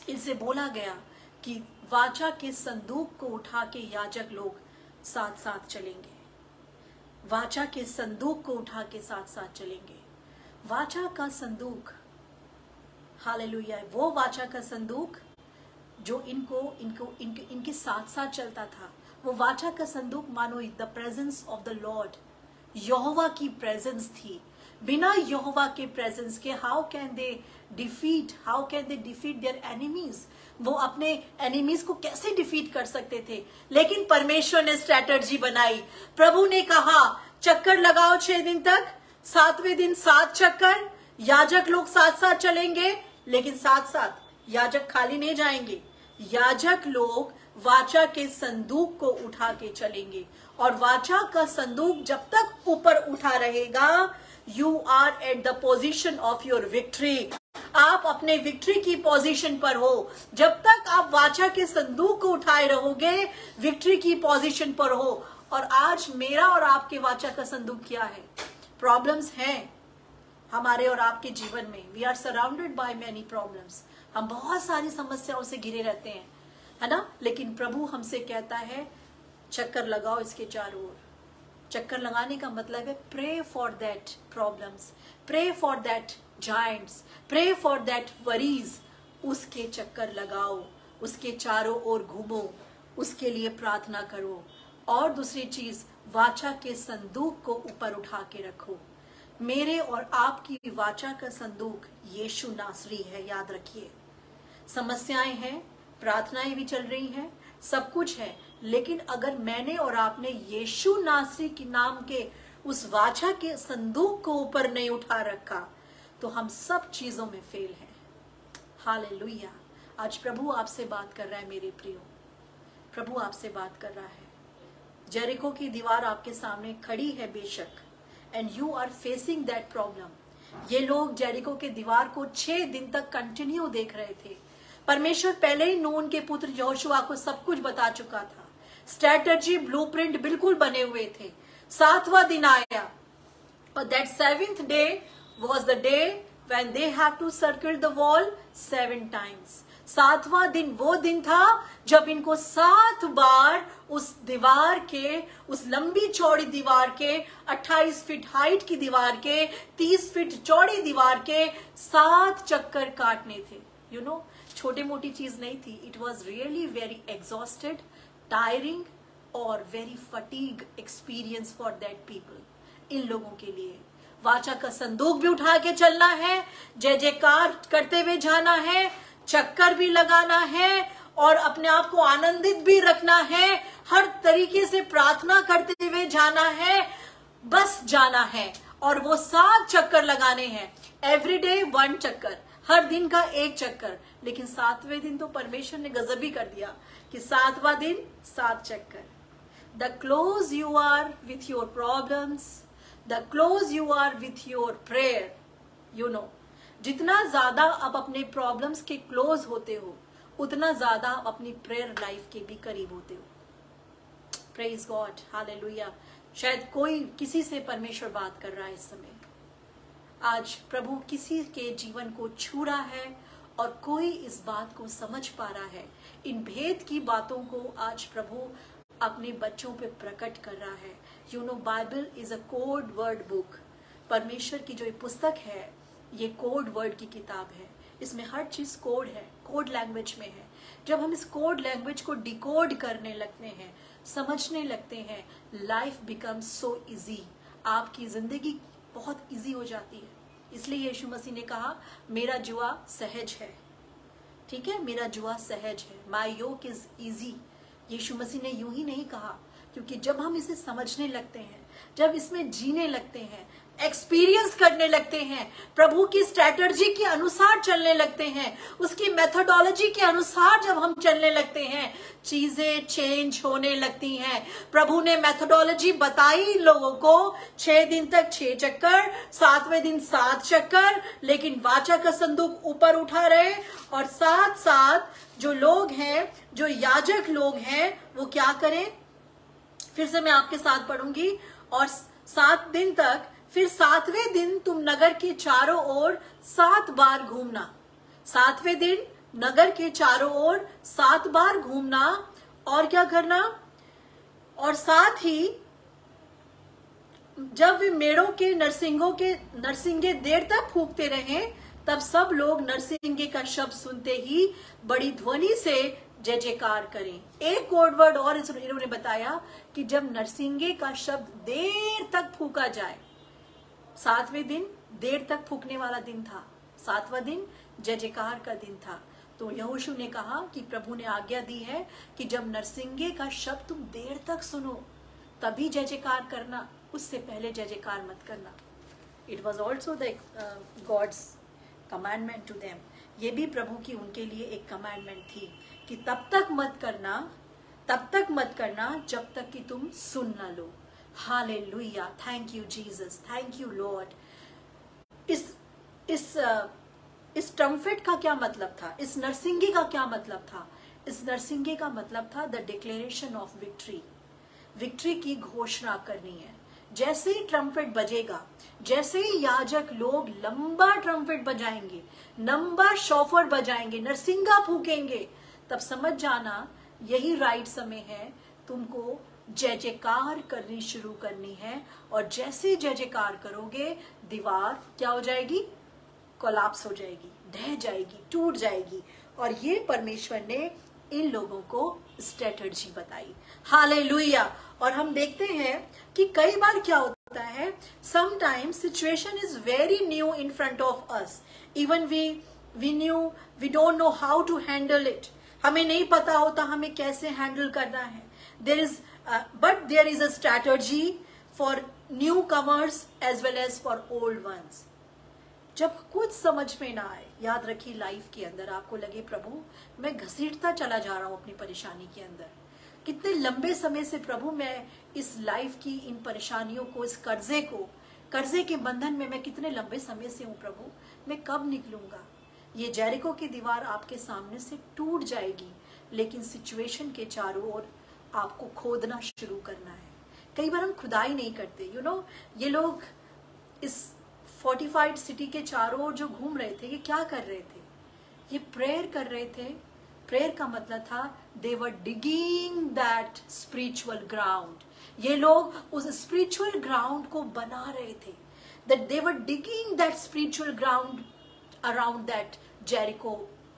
इनसे बोला गया कि वाचा के संदूक को उठा के याजक लोग साथ साथ चलेंगे। वाचा के संदूक को उठा के साथ साथ चलेंगे। वाचा का संदूक, हालेलुया, वो वाचा का संदूक जो इनके साथ साथ चलता था। वो वाचा का संदूक मानो the presence of the lord, यहोवा की प्रेजेंस थी। बिना यहोवा के प्रेजेंस के how can they defeat their enemies? वो अपने एनिमीज को कैसे डिफीट कर सकते थे? लेकिन परमेश्वर ने स्ट्रैटेजी बनाई। प्रभु ने कहा चक्कर लगाओ 6 दिन तक, 7वें दिन 7 चक्कर, याजक लोग साथ साथ चलेंगे, लेकिन साथ साथ याजक खाली नहीं जाएंगे। याजक लोग वाचा के संदूक को उठा के चलेंगे, और वाचा का संदूक जब तक ऊपर उठा रहेगा, you are at the position of your victory. आप अपने विक्ट्री की पोजीशन पर हो। जब तक आप वाचा के संदूक को उठाए रहोगे, विक्ट्री की पोजीशन पर हो। और आज मेरा और आपके वाचा का संदूक क्या है? प्रॉब्लम्स हैं हमारे और आपके जीवन में। We are surrounded by many problems. हम बहुत सारी समस्याओं से घिरे रहते हैं, है ना? लेकिन प्रभु हमसे कहता है चक्कर लगाओ इसके चारों ओर। चक्कर लगाने का मतलब है pray for that problems, pray for that giants, pray for that worries. उसके चक्कर लगाओ, उसके चारों ओर घूमो, उसके लिए प्रार्थना करो। और दूसरी चीज, वाचा के संदूक को ऊपर उठा के रखो। मेरे और आपकी वाचा का संदूक यीशु नासरी है। याद रखिए, समस्याएं हैं, प्रार्थनाएं भी चल रही हैं, सब कुछ है, लेकिन अगर मैंने और आपने यीशु नासरी के नाम के उस वाचा के संदूक को ऊपर नहीं उठा रखा, तो हम सब चीजों में फेल हैं। हालेलुया। आज प्रभु आपसे बात कर रहा है मेरे प्रियो, प्रभु आपसे बात कर रहा है। जेरिको की दीवार आपके सामने खड़ी है बेशक, and you are facing that problem. ये लोग जेरिको के दीवार को 6 दिन तक कंटिन्यू देख रहे थे। परमेश्वर पहले ही नून के पुत्र यहोशुआ को सब कुछ बता चुका था। स्ट्रैटेजी, ब्लूप्रिंट बिल्कुल बने हुए थे। 7वां दिन आया और that 7th day was the day when they have to circle the wall 7 times। 7वां दिन वो दिन था जब इनको 7 बार उस दीवार के, उस लंबी चौड़ी दीवार के, 28 फीट हाइट की दीवार के, 30 फीट चौड़ी दीवार के 7 चक्कर काटने थे। यू नो, छोटी मोटी चीज नहीं थी। It was really very exhausted, tiring और very fatigue experience for that people. इन लोगों के लिए वाचा का संदूक भी उठा के चलना है, जय जयकार करते हुए जाना है, चक्कर भी लगाना है और अपने आप को आनंदित भी रखना है, हर तरीके से प्रार्थना करते हुए जाना है, बस जाना है और वो 7 चक्कर लगाने हैं। एवरीडे 1 चक्कर, हर दिन का 1 चक्कर। लेकिन 7वें दिन तो परमेश्वर ने गजब ही कर दिया कि 7वां दिन 7 चक्कर। The close you are with your problems, the close you are with your prayer, you know, जितना ज्यादा आप अपने प्रॉब्लम्स के क्लोज होते हो उतना ज्यादा आप अपनी प्रेयर लाइफ के भी करीब होते हो। Praise God, hallelujah. शायद कोई किसी से परमेश्वर बात कर रहा है इस समय। आज प्रभु किसी के जीवन को छू रहा है और कोई इस बात को समझ पा रहा है। इन भेद की बातों को आज प्रभु अपने बच्चों पे प्रकट कर रहा है। You know, Bible is a code word book. परमेश्वर की जो ये पुस्तक है, ये कोड वर्ड की किताब है। इसमें हर चीज कोड है, कोड लैंग्वेज में है। जब हम इस कोड लैंग्वेज को डिकोड करने लगते हैं, समझने लगते हैं, लाइफ बिकम्स सो इजी। आपकी जिंदगी बहुत इजी हो जाती है। इसलिए यीशु मसीह ने कहा, मेरा जुआ सहज है। ठीक है, मेरा जुआ सहज है, माई योक इज इजी। यीशु मसीह ने यूं ही नहीं कहा, क्योंकि जब हम इसे समझने लगते हैं, जब इसमें जीने लगते हैं, एक्सपीरियंस करने लगते हैं, प्रभु की स्ट्रैटेजी के अनुसार चलने लगते हैं, उसकी मेथोडोलॉजी के अनुसार जब हम चलने लगते हैं, चीजें चेंज होने लगती हैं। प्रभु ने मेथोडोलॉजी बताई लोगों को, 6 दिन तक 6 चक्कर, 7वें दिन 7 चक्कर, लेकिन वाचा का संदूक ऊपर उठा रहे और साथ साथ जो लोग हैं, जो याजक लोग हैं, वो क्या करें? फिर से मैं आपके साथ पढ़ूंगी। और 7 दिन तक, फिर 7वें दिन तुम नगर के चारों ओर 7 बार घूमना। 7वें दिन नगर के चारों ओर 7 बार घूमना और क्या करना? और साथ ही जब वे मेढ़ों के नरसिंगे देर तक फूंकते रहे, तब सब लोग नरसिंगे का शब्द सुनते ही बड़ी ध्वनि से जय जयकार करें। एक कोड वर्ड और इन्होंने बताया कि जब नरसिंगे का शब्द देर तक फूंका जाए, 7वें दिन देर तक फूकने वाला दिन था, 7वां दिन जय जयकार का दिन था। तो यहोशू ने कहा कि प्रभु ने आज्ञा दी है कि जब नरसिंगे का शब्द तुम देर तक सुनो तभी जय जयकार करना, उससे पहले जय जयकार मत करना। It was also the God's commandment to them. ये भी प्रभु की उनके लिए एक कमांडमेंट थी कि तब तक मत करना जब तक कि तुम सुन ना लो। Hallelujah, thank you Jesus, thank you lord. इस ट्रम्पेट का क्या मतलब था? इस नरसिंगे का क्या मतलब था? इस नरसिंगे का मतलब था the declaration of victory. Victory की घोषणा करनी है। जैसे ही ट्रम्पेट बजेगा, जैसे ही याजक लोग लंबा ट्रम्पेट बजाएंगे, लंबा शॉफर बजाएंगे, नरसिंगा फूकेंगे, तब समझ जाना यही राइट समय है, तुमको जय जयकार करनी शुरू करनी है। और जैसे जय जयकार करोगे, दीवार क्या हो जाएगी? कोलैप्स हो जाएगी, ढह जाएगी, टूट जाएगी। और ये परमेश्वर ने इन लोगों को स्ट्रेटजी बताई। हालेलुया। और हम देखते हैं कि कई बार क्या होता है, sometimes situation is very new in front of us, even we don't know how to handle it. हमें नहीं पता होता हमें कैसे हैंडल करना है। But there is a strategy for newcomers as well as for old ones. जब कुछ समझ में ना आए, याद रखिए लाइफ के अंदर आपको लगे प्रभु मैं घसीटता चला जा रहा हूं अपनी परेशानी के अंदर, कितने लंबे समय से प्रभु मैं इस लाइफ की इन परेशानियों को, इस कर्जे के बंधन में मैं कितने लंबे समय से हूं प्रभु, मैं कब निकलूंगा? ये जेरिको की दीवार आपके सामने से टूट जाएगी, लेकिन सिचुएशन के चारों ओर आपको खोदना शुरू करना है। कई बार हम खुदाई नहीं करते, ये लोग इस फोर्टिफाइड सिटी के चारों ओर जो घूम रहे थे, ये क्या कर रहे थे? ये प्रेयर कर रहे थे। प्रेयर का मतलब था दे were digging that spiritual ground. ये लोग उस स्पिरिचुअल ग्राउंड को बना रहे थे, that they were digging that spiritual ground around that Jericho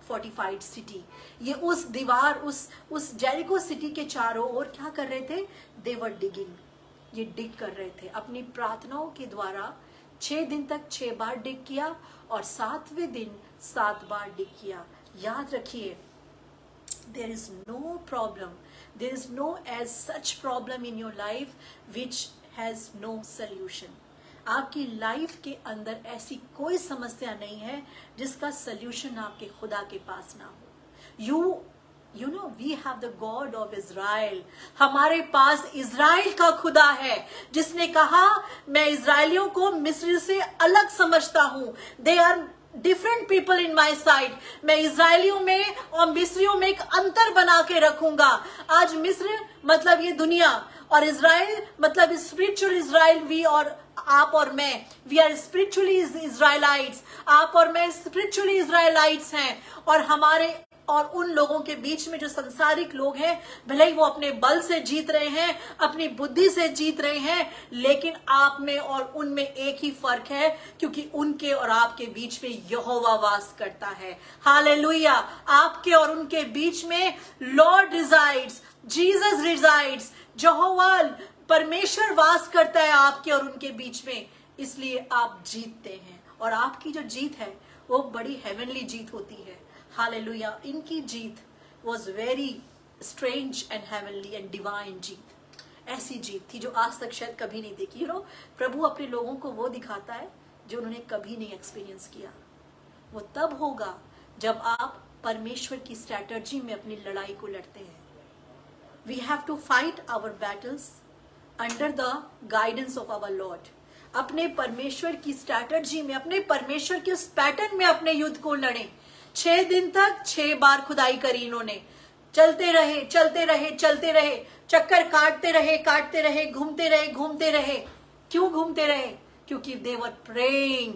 fortified city. ये उस दीवार, उस जेरिको सिटी के चारों ओर क्या कर रहे थे? दे वर डिगिंग, ये डिग कर रहे थे। अपनी प्रार्थनाओं के द्वारा 6 दिन तक 6 बार डिग किया और 7वें दिन 7 बार डिग किया। याद रखिए, there is no problem, there is no as such problem in your life which has no solution. आपकी लाइफ के अंदर ऐसी कोई समस्या नहीं है जिसका सल्यूशन आपके खुदा के पास ना हो। You know, we have the God of Israel. हमारे पास इज़राइल का खुदा है, जिसने कहा मैं इज़राइलियों को मिस्र से अलग समझता हूँ। They are different people in my sight. मैं इज़राइलियों में और मिस्रियों में एक अंतर बना के रखूंगा। आज मिस्र मतलब ये दुनिया, और इज़राइल मतलब स्पिरिचुअल इज़राइल। वी और आप और मैं, वी आर स्पिरिचुअली इज़राइलाइट्स। आप और मैं स्पिरिचुअली इज़राइलाइट्स हैं। और हमारे और उन लोगों के बीच में जो संसारिक लोग हैं, भले ही वो अपने बल से जीत रहे हैं, अपनी बुद्धि से जीत रहे हैं, लेकिन आप में और उनमें एक ही फर्क है, क्योंकि उनके और आपके बीच में यहोवा वास करता है। हालेलुया। आपके और उनके बीच में लॉर्ड रिजाइड्स, जीसस रिजाइड्स, यहोवा परमेश्वर वास करता है आपके और उनके बीच में। इसलिए आप जीतते हैं, और आपकी जो जीत है वो बड़ी हेवनली जीत होती है। हालेलुया। इनकी जीत was very strange and heavenly and divine जीत। ऐसी जीत थी जो आज तक शायद कभी नहीं देखी। प्रभु अपने लोगों को वो दिखाता है जो उन्होंने कभी नहीं एक्सपीरियंस किया। वो तब होगा जब आप परमेश्वर की स्ट्रैटेजी में अपनी लड़ाई को लड़ते हैं। We have to fight our battles under the guidance of our Lord. अपने परमेश्वर की स्ट्रैटेजी में, अपने परमेश्वर के उस पैटर्न में अपने युद्ध को लड़ें। 6 दिन तक 6 बार खुदाई करी इन्होंने। चलते रहे, चलते रहे, चलते रहे, चक्कर काटते रहे, घूमते रहे। क्यों घूमते रहे? क्योंकि they were praying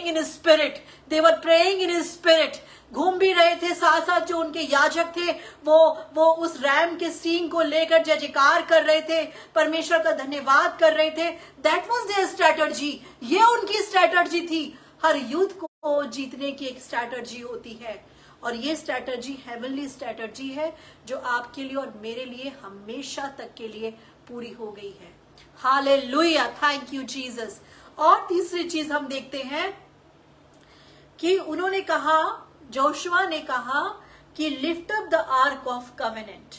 in spirit। घूम भी रहे थे, साथ साथ जो उनके याजक थे वो उस रैम के सींग को लेकर जयकार कर रहे थे, परमेश्वर का धन्यवाद कर रहे थे। That was their strategy. ये उनकी स्ट्रैटेजी थी। हर युद्ध को जीतने की एक स्ट्रैटेजी होती है, और ये स्ट्रैटेजी हेवनली स्ट्रैटेजी है जो आपके लिए और मेरे लिए हमेशा तक के लिए पूरी हो गई है। Hallelujah, thank you Jesus. और तीसरी चीज हम देखते हैं कि उन्होंने कहा, जोशुआ ने कहा कि lift up the ark of covenant.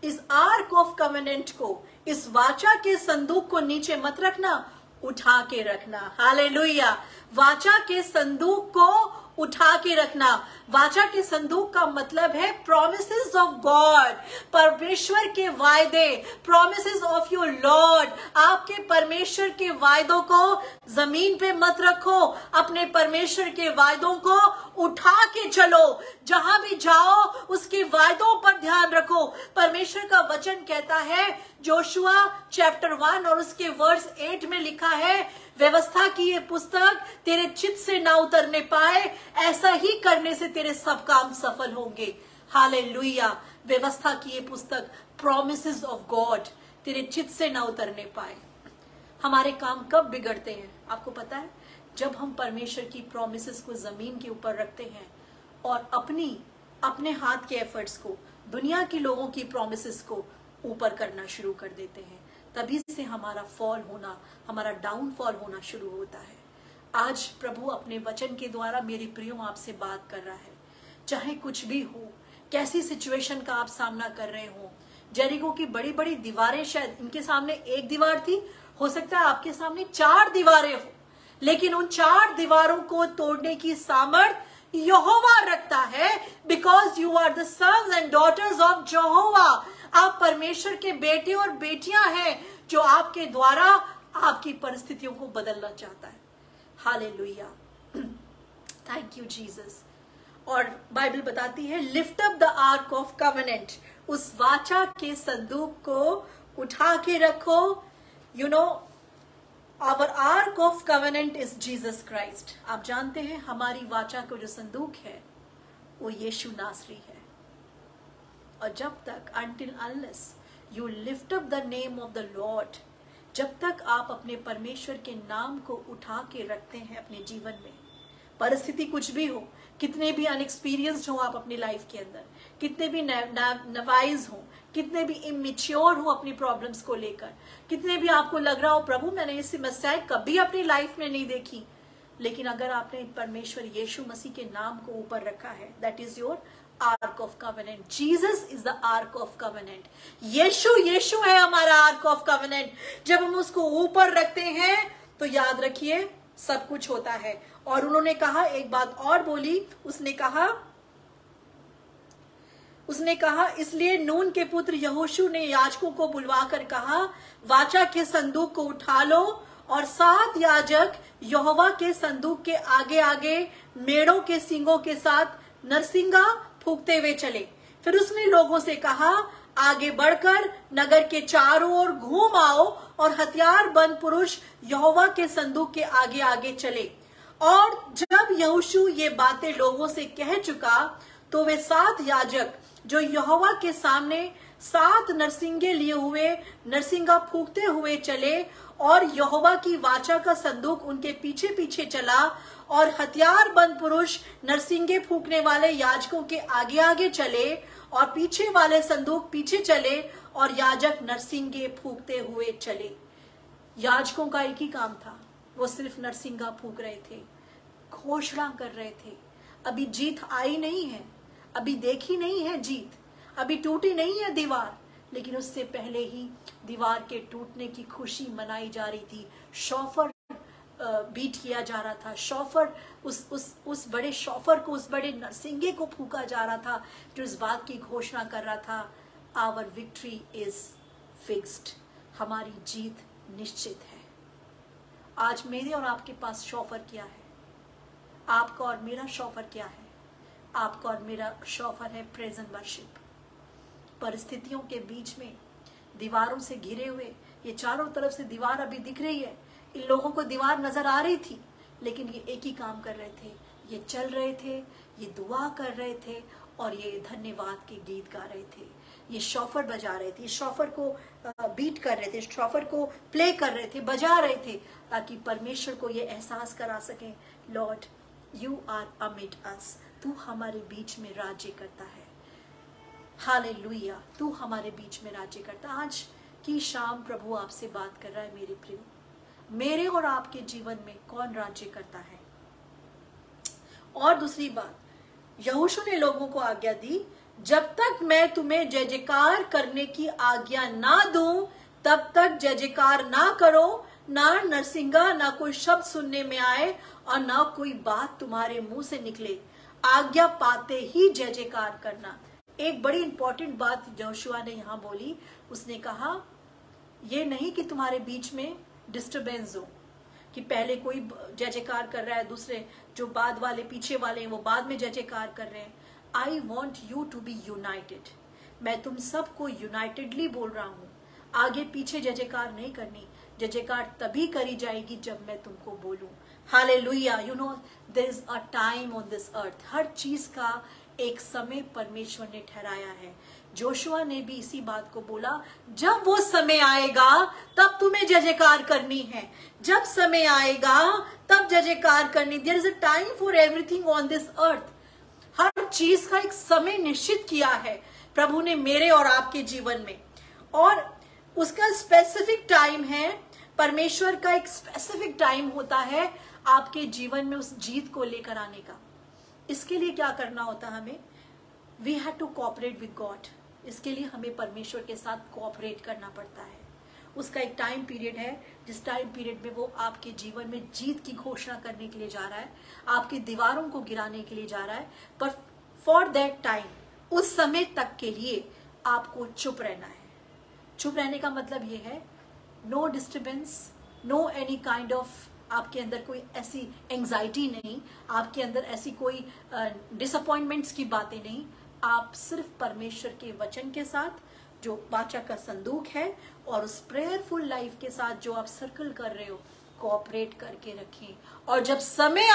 इस आर्क ऑफ कवेनेंट को, इस वाचा के संदूक को नीचे मत रखना, उठा के रखना। हालेलुया। वाचा के संदूक को उठा के रखना। वाचा के संदूक का मतलब है प्रॉमिसेस ऑफ गॉड, परमेश्वर के वायदे, प्रॉमिसेस ऑफ योर लॉर्ड। आपके परमेश्वर के वायदों को जमीन पे मत रखो, अपने परमेश्वर के वायदों को उठा के चलो। जहां भी जाओ उसके वायदों पर ध्यान रखो। परमेश्वर का वचन कहता है, जोशुआ चैप्टर 1 और उसके वर्स 8 में लिखा है, व्यवस्था की ये पुस्तक तेरे चित्त से ना उतरने पाए, ऐसा ही करने से तेरे सब काम सफल होंगे। हालेलुया। व्यवस्था की ये पुस्तक, प्रॉमिसेस ऑफ गॉड, तेरे चित्त से ना उतरने पाए। हमारे काम कब बिगड़ते हैं आपको पता है? जब हम परमेश्वर की प्रॉमिसेस को जमीन के ऊपर रखते हैं और अपने हाथ के एफर्ट्स को, दुनिया के लोगों की प्रॉमिसेस को ऊपर करना शुरू कर देते हैं। तभी से हमारा फॉल होना, हमारा डाउनफॉल होना शुरू होता है। आज प्रभु अपने वचन के द्वारा मेरे प्रियो आपसे बात कर रहा है। चाहे कुछ भी हो, कैसी सिचुएशन का आप सामना कर रहे हो, जेरिको की बड़ी बड़ी दीवारें, शायद इनके सामने एक दीवार थी, हो सकता है आपके सामने 4 दीवारें हो, लेकिन उन 4 दीवारों को तोड़ने की सामर्थ यहोवा रखता है। Because you are the sons and daughters of यहोवा। आप परमेश्वर के बेटे और बेटियां हैं, जो आपके द्वारा आपकी परिस्थितियों को बदलना चाहता है। हालेलुया। Thank you Jesus. और बाइबल बताती है lift up the ark of covenant, उस वाचा के संदूक को उठा के रखो। You know our ark of covenant is Jesus Christ. आप जानते हैं हमारी वाचा का जो संदूक है वो यीशु नासरी है। और जब तक until unless you lift up the name of the Lord, जब तक आप अपने परमेश्वर के नाम को उठा के रखते हैं अपने जीवन में, परिस्थिति कुछ भी हो, कितने भी अनएक्सपीरियंस्ड हो आप अपनी लाइफ के अंदर, कितने भी नवाइज हो, कितने भी इमेच्योर हो अपनी प्रॉब्लम्स को लेकर, कितने भी आपको लग रहा हो प्रभु मैंने ये समस्याएं कभी अपनी लाइफ में नहीं देखी, लेकिन अगर आपने परमेश्वर यीशु मसीह के नाम को ऊपर रखा है, that is your ark of covenant. Jesus is the ark of covenant. यीशु है हमारा आर्क ऑफ कवेनेंट। जब हम उसको ऊपर रखते हैं तो याद रखिए सब कुछ होता है। और उन्होंने कहा, एक बात और बोली, उसने कहा इसलिए नून के पुत्र यहोशू ने याजकों को बुलवाकर कहा, वाचा के संदूक को उठा लो। और 7 याजक यहोवा के संदूक के आगे आगे मेढ़ों के सींगों के साथ नरसिंगा फूंकते हुए चले। फिर उसने लोगों से कहा, आगे बढ़कर नगर के चारों ओर घूम आओ। और हथियार बंद पुरुष यहोवा के संदूक के आगे आगे चले। और जब यहोशू ये बातें लोगों से कह चुका तो वे 7 याजक जो यहोवा के सामने 7 नरसिंगे लिए हुए नरसिंगा फूंकते हुए चले, और यहोवा की वाचा का संदूक उनके पीछे पीछे चला। और हथियार बंद पुरुष नरसिंगे फूंकने वाले याजकों के आगे आगे चले, और पीछे वाले संदूक पीछे चले, और याजक नरसिंगे फूंकते हुए चले। याजकों का एक ही काम था, वो सिर्फ नरसिंगा फूंक रहे थे, घोषणा कर रहे थे। अभी जीत आई नहीं है, अभी देखी नहीं है जीत, अभी टूटी नहीं है दीवार, लेकिन उससे पहले ही दीवार के टूटने की खुशी मनाई जा रही थी। शॉफर बीट किया जा रहा था, शॉफर उस बड़े शॉफर को, उस बड़े नरसिंगे को फूका जा रहा था जो इस बात की घोषणा कर रहा था, आवर विक्ट्री इज फिक्स्ड, हमारी जीत निश्चित है। आज मेरे और आपके पास शॉफर क्या है? आपका और मेरा शॉफर क्या है? आपका और मेरा शॉफर है प्रेजेंट वर्शिप। परिस्थितियों के बीच में दीवारों से घिरे हुए, ये चारों तरफ से दीवार अभी दिख रही है, इन लोगों को दीवार नजर आ रही थी, लेकिन ये एक ही काम कर रहे थे, ये चल रहे थे, ये दुआ कर रहे थे, और ये धन्यवाद के गीत गा रहे थे, ये शॉफर बजा रहे थे, शॉफर को बीट कर रहे थे, शॉफर को प्ले कर रहे थे, बजा रहे थे, ताकि परमेश्वर को ये एहसास करा सके, लॉर्ड यू आर अमिड अस, तू हमारे बीच में राज्य करता है। हालेलुया, तू हमारे बीच में राज्य करता। आज की शाम प्रभु आपसे बात कर रहा है, मेरे प्रिय, मेरे और आपके जीवन में कौन राज्य करता है। और दूसरी बात, यहोशू ने लोगों को आज्ञा दी, जब तक मैं तुम्हें जय जयकार करने की आज्ञा ना दूं तब तक जय जयकार ना करो, ना नरसिंगा, ना कोई शब्द सुनने में आए, और ना कोई बात तुम्हारे मुंह से निकले। आज्ञा पाते ही जय जयकार करना। एक बड़ी इंपॉर्टेंट बात यहोशुआ ने यहाँ बोली, उसने कहा ये नहीं कि तुम्हारे बीच में डिस्टर्बेंस हो, कि पहले कोई जय जयकार कर रहा है, दूसरे जो बाद वाले पीछे वाले हैं वो बाद में जय जयकार कर रहे हैं। I want you to be united. मैं तुम सबको यूनाइटेडली बोल रहा हूँ, आगे पीछे जय जयकार नहीं करनी। जय जयकार तभी करी जाएगी जब मैं तुमको बोलूं। Hallelujah. You know there is a time on this earth. हर चीज का एक समय परमेश्वर ने ठहराया है। जोशुआ ने भी इसी बात को बोला, जब वो समय आएगा तब तुम्हें जय जयकार करनी है, जब समय आएगा तब जय जयकार करनी। There is a time for everything on this earth. हर चीज का एक समय निश्चित किया है प्रभु ने मेरे और आपके जीवन में, और उसका स्पेसिफिक टाइम है। परमेश्वर का एक स्पेसिफिक टाइम होता है आपके जीवन में उस जीत को लेकर आने का। इसके लिए क्या करना होता है हमें? We have to cooperate with God. इसके लिए हमें परमेश्वर के साथ कोऑपरेट करना पड़ता है। उसका एक टाइम पीरियड है, जिस टाइम पीरियड में वो आपके जीवन में जीत की घोषणा करने के लिए जा रहा है, आपकी दीवारों को गिराने के लिए जा रहा है। पर फॉर दैट टाइम, उस समय तक के लिए आपको चुप रहना है। चुप रहने का मतलब ये है, no disturbance, no any kind of आपके अंदर कोई ऐसी एंजाइटी नहीं, आपके अंदर ऐसी कोई डिसअपॉइंटमेंट्स की बातें नहीं। आप सिर्फ परमेश्वर के वचन के साथ, जो वाचा का संदूक है, और उस प्रेयरफुल लाइफ के साथ जो आप सर्कल कर रहे हो, कोऑपरेट करके रखें। और जब समय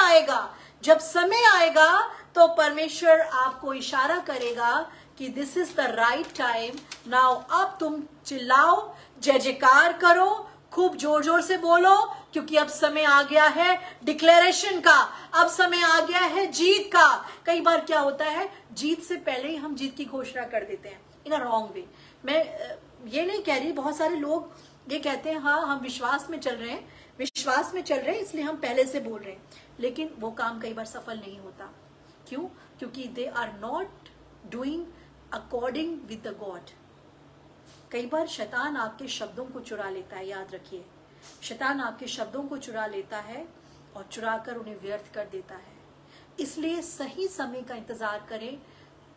आएगा तो परमेश्वर आपको इशारा करेगा कि this is the right time now. अब तुम चिल्लाओ, जय जयकार करो, खूब जोर जोर से बोलो, क्योंकि अब समय आ गया है डिक्लेरेशन का, अब समय आ गया है जीत का। कई बार क्या होता है, जीत से पहले ही हम जीत की घोषणा कर देते हैं इन अ रॉन्ग वे। मैं ये नहीं कह रही, बहुत सारे लोग ये कहते हैं हाँ हम विश्वास में चल रहे हैं इसलिए हम पहले से बोल रहे हैं, लेकिन वो काम कई बार सफल नहीं होता। क्यों? क्योंकि they are not doing according with the God. कई बार शैतान आपके शब्दों को चुरा लेता है, याद रखिए, शैतान आपके शब्दों को चुरा लेता है और चुरा कर उन्हें व्यर्थ कर देता है। इसलिए सही समय का इंतजार करें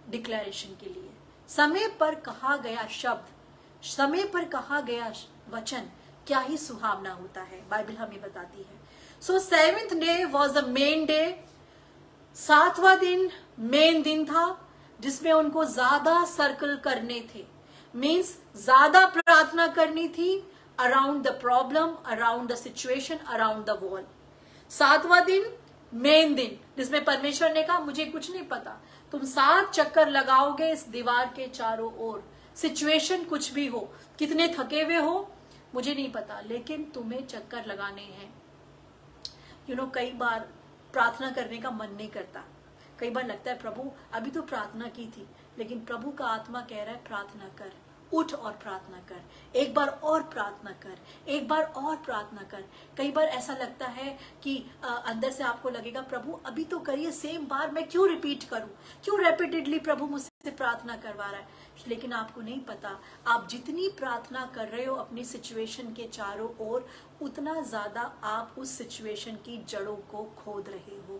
डिक्लेरेशन के लिए। समय पर कहा गया शब्द, समय पर कहा गया वचन क्या ही सुहावना होता है, बाइबल हमें बताती है। So 7th day was the main day. 7वां दिन मेन दिन था जिसमें उनको ज्यादा सर्कल करने थे, मीन्स ज्यादा प्रार्थना करनी थी around the problem, around the situation, around the wall. 7वां दिन मेन दिन, जिसमें परमेश्वर ने कहा मुझे कुछ नहीं पता, तुम 7 चक्कर लगाओगे इस दीवार के चारों ओर, सिचुएशन कुछ भी हो, कितने थके हुए हो मुझे नहीं पता, लेकिन तुम्हें चक्कर लगाने हैं। कई बार प्रार्थना करने का मन नहीं करता, कई बार लगता है प्रभु अभी तो प्रार्थना की थी, लेकिन प्रभु का आत्मा कह रहा है प्रार्थना कर, उठ और प्रार्थना कर, एक बार और प्रार्थना कर, एक बार और प्रार्थना कर। कई बार ऐसा लगता है कि अंदर से आपको लगेगा प्रभु अभी तो करिए, सेम बार मैं क्यों रिपीट करूं, क्यों रेपिटेडली प्रभु मुझसे प्रार्थना करवा रहा है। लेकिन आपको नहीं पता, आप जितनी प्रार्थना कर रहे हो अपनी सिचुएशन के चारों ओर, उतना ज्यादा आप उस सिचुएशन की जड़ों को खोद रहे हो।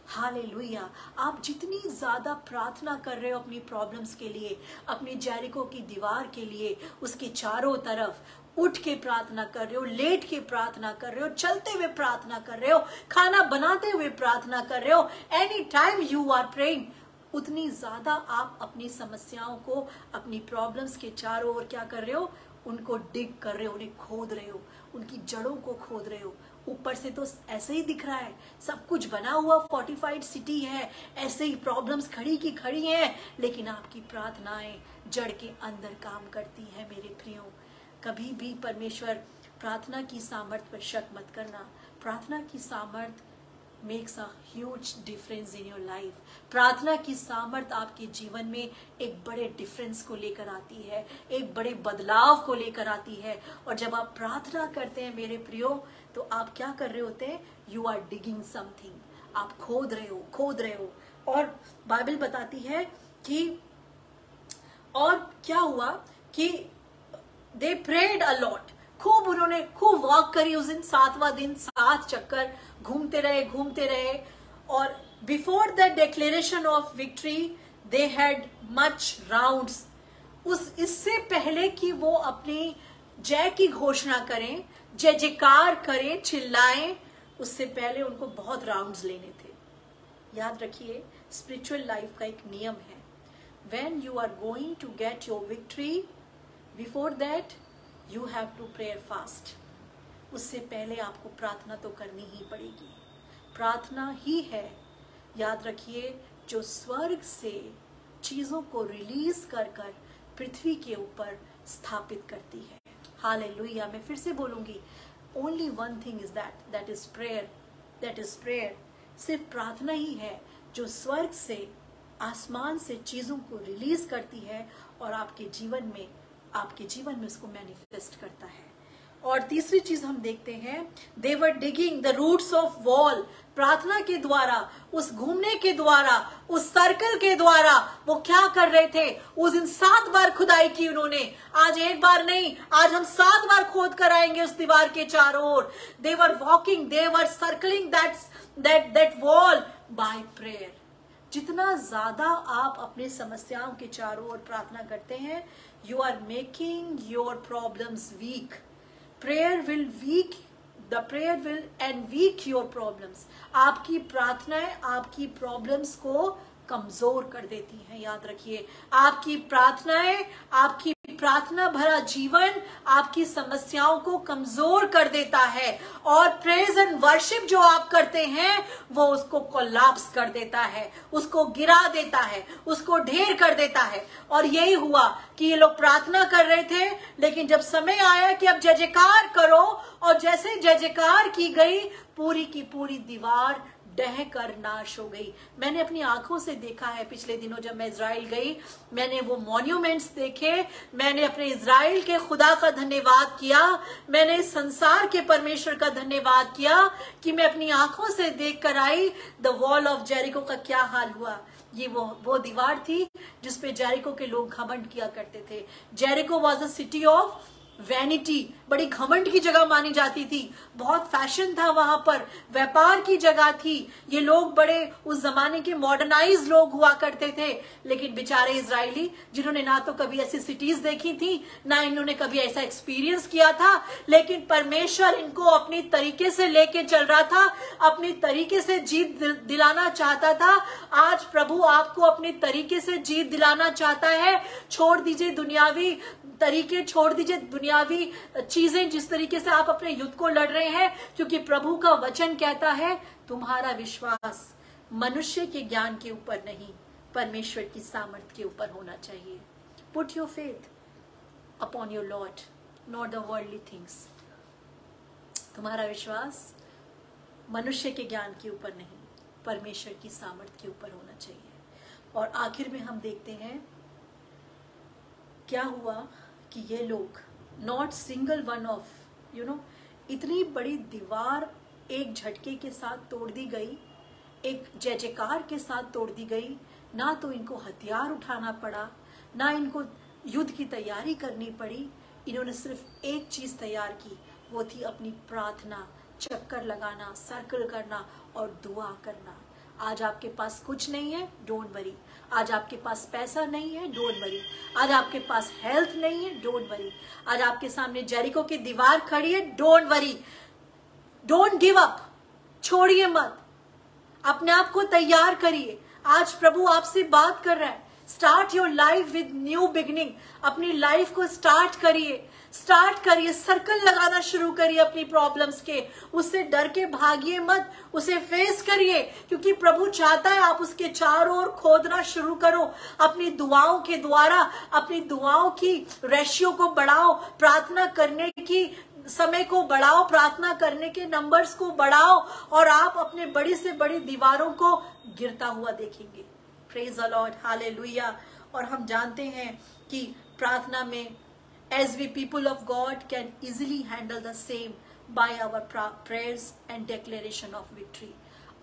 हालेलुया। आप जितनी ज्यादा प्रार्थना कर रहे हो अपनी प्रॉब्लम्स के लिए, अपनी जेरिको की दीवार के लिए, उसके चारों तरफ उठ के प्रार्थना कर रहे हो, लेट के प्रार्थना कर रहे हो, चलते हुए प्रार्थना कर रहे हो, खाना बनाते हुए प्रार्थना कर रहे हो, any time you are praying, उतनी ज्यादा आप अपनी समस्याओं को, अपनी प्रॉब्लम्स के चारों ओर क्या कर रहे हो, उनको डिग कर रहे हो, उन्हें खोद रहे हो, उनकी जड़ों को खोद रहे हो। ऊपर से तो ऐसे ही दिख रहा है, सब कुछ बना हुआ फोर्टिफाइड सिटी है, ऐसे ही प्रॉब्लम्स खड़ी की खड़ी हैं, लेकिन आपकी प्रार्थनाएं जड़ के अंदर काम करती है। मेरे प्रियो, कभी भी परमेश्वर प्रार्थना की सामर्थ पर शक मत करना। प्रार्थना की सामर्थ makes a huge difference in your life. प्रार्थना की सामर्थ आपके जीवन में एक बड़े डिफरेंस को लेकर आती है, एक बड़े बदलाव को लेकर आती है। और जब आप प्रार्थना करते हैं मेरे प्रियो, तो आप क्या कर रहे होते हैं, यू आर डिगिंग समथिंग, आप खोद रहे हो। और बाइबल बताती है कि और क्या हुआ कि दे प्रेड अ लॉट, उन्होंने खूब वॉक करी उस दिन, 7वां दिन 7 चक्कर घूमते रहे। और before the declaration of victory they had much rounds. इससे पहले कि वो अपनी जय की घोषणा करें, जय जयकार करें, चिल्लाएं, उससे पहले उनको बहुत राउंड्स लेने थे। याद रखिए, स्पिरिचुअल लाइफ का एक नियम है, when you are going to get your victory, before that you have to prayer fast. उससे पहले आपको प्रार्थना तो करनी ही पड़ेगी। प्रार्थना ही है, याद रखिए, जो स्वर्ग से चीजों को रिलीज कर पृथ्वी के ऊपर स्थापित करती है। हालेलुया। मैं फिर से बोलूंगी, only one thing is that is prayer. सिर्फ प्रार्थना ही है जो स्वर्ग से, आसमान से चीजों को रिलीज करती है और आपके जीवन में उसको मैनिफेस्ट करता है। और तीसरी चीज हम देखते हैं, they were digging the roots of wall. प्रार्थना के द्वारा, उस घूमने के द्वारा, उस सर्कल के द्वारा वो क्या कर रहे थे, उस दिन 7 बार खुदाई की उन्होंने। आज एक बार नहीं, आज हम 7 बार खोद कर आएंगे उस दीवार के चारों ओर। They were walking, they were circling that wall by prayer. जितना ज्यादा आप अपनी समस्याओं के चारों ओर प्रार्थना करते हैं, you are making your problems weak. Prayer will the prayer will end weak your problems. आपकी प्रार्थनाएं आपकी प्रॉब्लम्स को कमजोर कर देती हैं। याद रखिए, आपकी प्रार्थनाएं, आपकी प्रार्थना भरा जीवन आपकी समस्याओं को कमजोर कर देता है, और प्रेज एंड वर्शिप जो आप करते हैं वो उसको कोलैप्स कर देता है, उसको गिरा देता है, उसको ढेर कर देता है। और यही हुआ कि ये लोग प्रार्थना कर रहे थे, लेकिन जब समय आया कि अब जय जयकार करो, और जैसे जय जयकार की गई, पूरी की पूरी दीवार ढह कर नाश हो गई। मैंने अपनी आंखों से देखा है, पिछले दिनों जब मैं इजराइल गई, मैंने वो मॉन्यूमेंट्स देखे, मैंने अपने इजराइल के खुदा का धन्यवाद किया, मैंने संसार के परमेश्वर का धन्यवाद किया कि मैं अपनी आंखों से देख कर I the wall of Jericho का क्या हाल हुआ। ये वो दीवार थी जिसपे जेरिको के लोग घमंड किया करते थे। Jericho was a city of vanity, बड़ी घमंड की जगह मानी जाती थी, बहुत फैशन था वहां पर, व्यापार की जगह थी। ये लोग बड़े उस जमाने के मॉडर्नाइज लोग हुआ करते थे, लेकिन बेचारे इजरायली जिन्होंने ना तो कभी ऐसी सिटीज देखी थी, ना इन्होंने कभी ऐसा एक्सपीरियंस किया था, लेकिन परमेश्वर इनको अपनी तरीके से लेके चल रहा था, अपनी तरीके से जीत दिलाना चाहता था। आज प्रभु आपको अपने तरीके से जीत दिलाना चाहता है। छोड़ दीजिए दुनियावी तरीके, छोड़ दीजिए दुनियावी चीजें जिस तरीके से आप अपने युद्ध को लड़ रहे हैं, क्योंकि प्रभु का वचन कहता है तुम्हारा विश्वास मनुष्य के ज्ञान के ऊपर नहीं, परमेश्वर की सामर्थ्य के ऊपर होना चाहिए। Put your faith upon your Lord, not the worldly things. तुम्हारा विश्वास मनुष्य के ज्ञान के ऊपर नहीं, परमेश्वर की सामर्थ्य के ऊपर होना चाहिए। और आखिर में हम देखते हैं क्या हुआ कि ये लोग, नॉट सिंगल वन ऑफ इतनी बड़ी दीवार एक झटके के साथ तोड़ दी गई, एक जय जयकार के साथ तोड़ दी गई। ना तो इनको हथियार उठाना पड़ा, ना इनको युद्ध की तैयारी करनी पड़ी, इन्होंने सिर्फ एक चीज तैयार की, वो थी अपनी प्रार्थना, चक्कर लगाना, सर्कल करना और दुआ करना। आज आपके पास कुछ नहीं है, डोंट वरी। आज आपके पास पैसा नहीं है, डोंट वरी। आज आपके पास हेल्थ नहीं है, डोंट वरी। आज आपके सामने जेरिको की दीवार खड़ी है, don't worry. Don't give up, छोड़िए मत, अपने आप को तैयार करिए। आज प्रभु आपसे बात कर रहा है, start your life with new beginning. अपनी लाइफ को स्टार्ट करिए, सर्कल लगाना शुरू करिए अपनी प्रॉब्लम्स के, उससे डर के भागिए मत, उसे फेस करिए, क्योंकि प्रभु चाहता है आप उसके चारों ओर खोदना शुरू करो। अपनी दुआओं के द्वारा अपनी दुआओं की रेशियो को बढ़ाओ, प्रार्थना करने की समय को बढ़ाओ, प्रार्थना करने के नंबर्स को बढ़ाओ, और आप अपने बड़ी से बड़ी दीवारों को गिरता हुआ देखेंगे। Praise the Lord, hallelujah. और हम जानते हैं कि प्रार्थना में as we people of God can easily handle the same by our prayers and declaration of victory।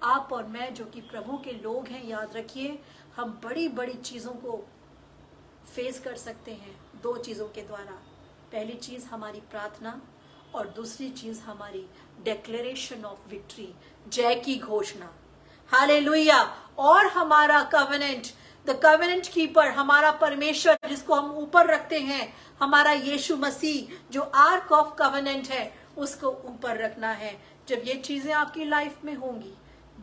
आप और मैं जो कि प्रभु के लोग हैं, याद रखिए हम बड़ी बड़ी चीजों को फेस कर सकते हैं दो चीजों के द्वारा। पहली चीज हमारी प्रार्थना, और दूसरी चीज हमारी डेक्लेरेशन ऑफ विक्ट्री, जय की घोषणा। हालेलुया। और हमारा कवेनेंट, द कवेनेंट कीपर, हमारा परमेश्वर जिसको हम ऊपर रखते हैं, हमारा यीशु मसीह जो आर्क ऑफ कवेनेंट है, उसको ऊपर रखना है। जब ये चीजें आपकी लाइफ में होंगी,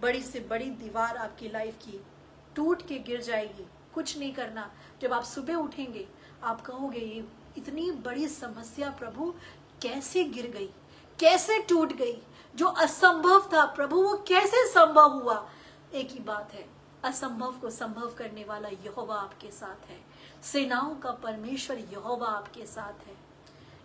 बड़ी से बड़ी दीवार आपकी लाइफ की टूट के गिर जाएगी। कुछ नहीं करना, जब आप सुबह उठेंगे आप कहोगे ये इतनी बड़ी समस्या प्रभु कैसे गिर गई, कैसे टूट गई, जो असंभव था प्रभु वो कैसे संभव हुआ। एक ही बात है, असंभव को संभव करने वाला यहोवा आपके साथ है, सेनाओं का परमेश्वर यहोवा आपके साथ है।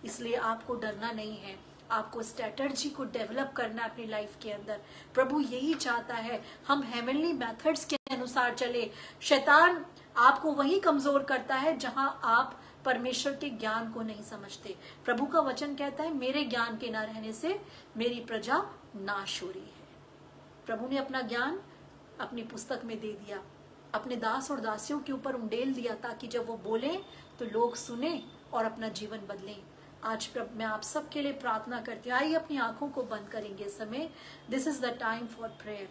इसलिए आपको डरना नहीं है, आपको स्ट्रेटजी को डेवलप करना अपनी लाइफ के अंदर। प्रभु यही चाहता है हम हेवनली मेथड्स के अनुसार चले। शैतान आपको वही कमजोर करता है जहां आप परमेश्वर के ज्ञान को नहीं समझते। प्रभु का वचन कहता है मेरे ज्ञान के न रहने से मेरी प्रजा नाश हो रही है। प्रभु ने अपना ज्ञान अपनी पुस्तक में दे दिया, अपने दास और दासियों के ऊपर उंडेल दिया, ताकि जब वो बोले तो लोग सुने और अपना जीवन बदलें। आज मैं आप सबके लिए प्रार्थना करती हूँ। आइए अपनी आंखों को बंद करेंगे इस समय। This is the time for prayer.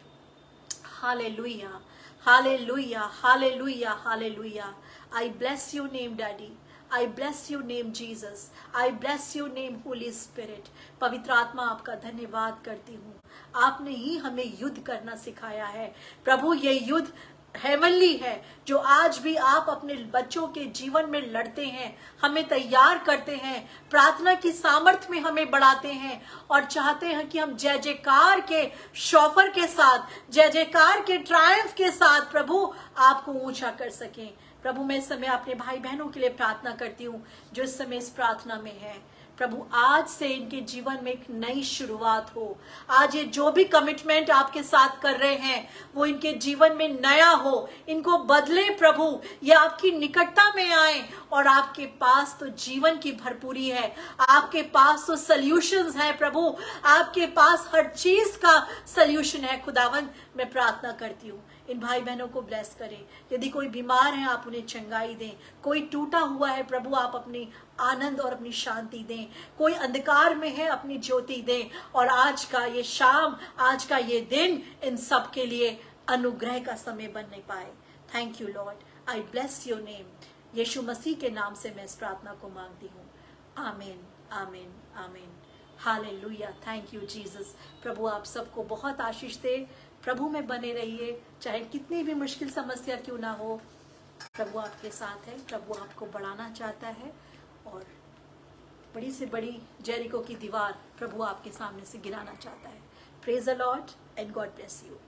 Hallelujah, hallelujah, hallelujah, hallelujah. I bless your name daddy, I bless your name Jesus, I bless your name Holi spirit. पवित्र आत्मा आपका धन्यवाद करती हूँ, आपने ही हमें युद्ध करना सिखाया है प्रभु। ये युद्ध हेवनली है जो आज भी आप अपने बच्चों के जीवन में लड़ते हैं, हमें तैयार करते हैं, प्रार्थना की सामर्थ्य में हमें बढ़ाते हैं और चाहते हैं कि हम जय जयकार के शौफर के साथ, जय जयकार के ट्रायम्फ के साथ प्रभु आपको ऊंचा कर सकें। प्रभु मैं इस समय अपने भाई बहनों के लिए प्रार्थना करती हूँ जो इस समय इस प्रार्थना में है। प्रभु आज से इनके जीवन में एक नई शुरुआत हो। आज ये जो भी कमिटमेंट आपके साथ कर रहे हैं वो इनके जीवन में नया हो, इनको बदले प्रभु। ये आपकी निकटता में आए और आपके पास तो जीवन की भरपूरी है, आपके पास तो सल्यूशंस है प्रभु, आपके पास हर चीज का सल्यूशन है। खुदावन मैं प्रार्थना करती हूँ इन भाई बहनों को ब्लेस करें। यदि कोई बीमार है आप उन्हें चंगाई दें, कोई टूटा हुआ है प्रभु आप अपनी आनंद और अपनी शांति दें, कोई अंधकार में है अपनी ज्योति दें। और आज का ये शाम, आज का ये दिन इन सब के लिए अनुग्रह का समय बनने पाए। Thank you lord, I bless your name. यीशु मसीह के नाम से मैं इस प्रार्थना को मांगती हूँ, आमीन आमीन आमीन। Hallelujah, thank you Jesus. प्रभु आप सबको बहुत आशीष दे, प्रभु में बने रहिए, चाहे कितनी भी मुश्किल समस्या क्यों ना हो, प्रभु आपके साथ है। प्रभु आपको बढ़ाना चाहता है और बड़ी से बड़ी जेरिको की दीवार प्रभु आपके सामने से गिराना चाहता है। Praise the Lord and God bless you.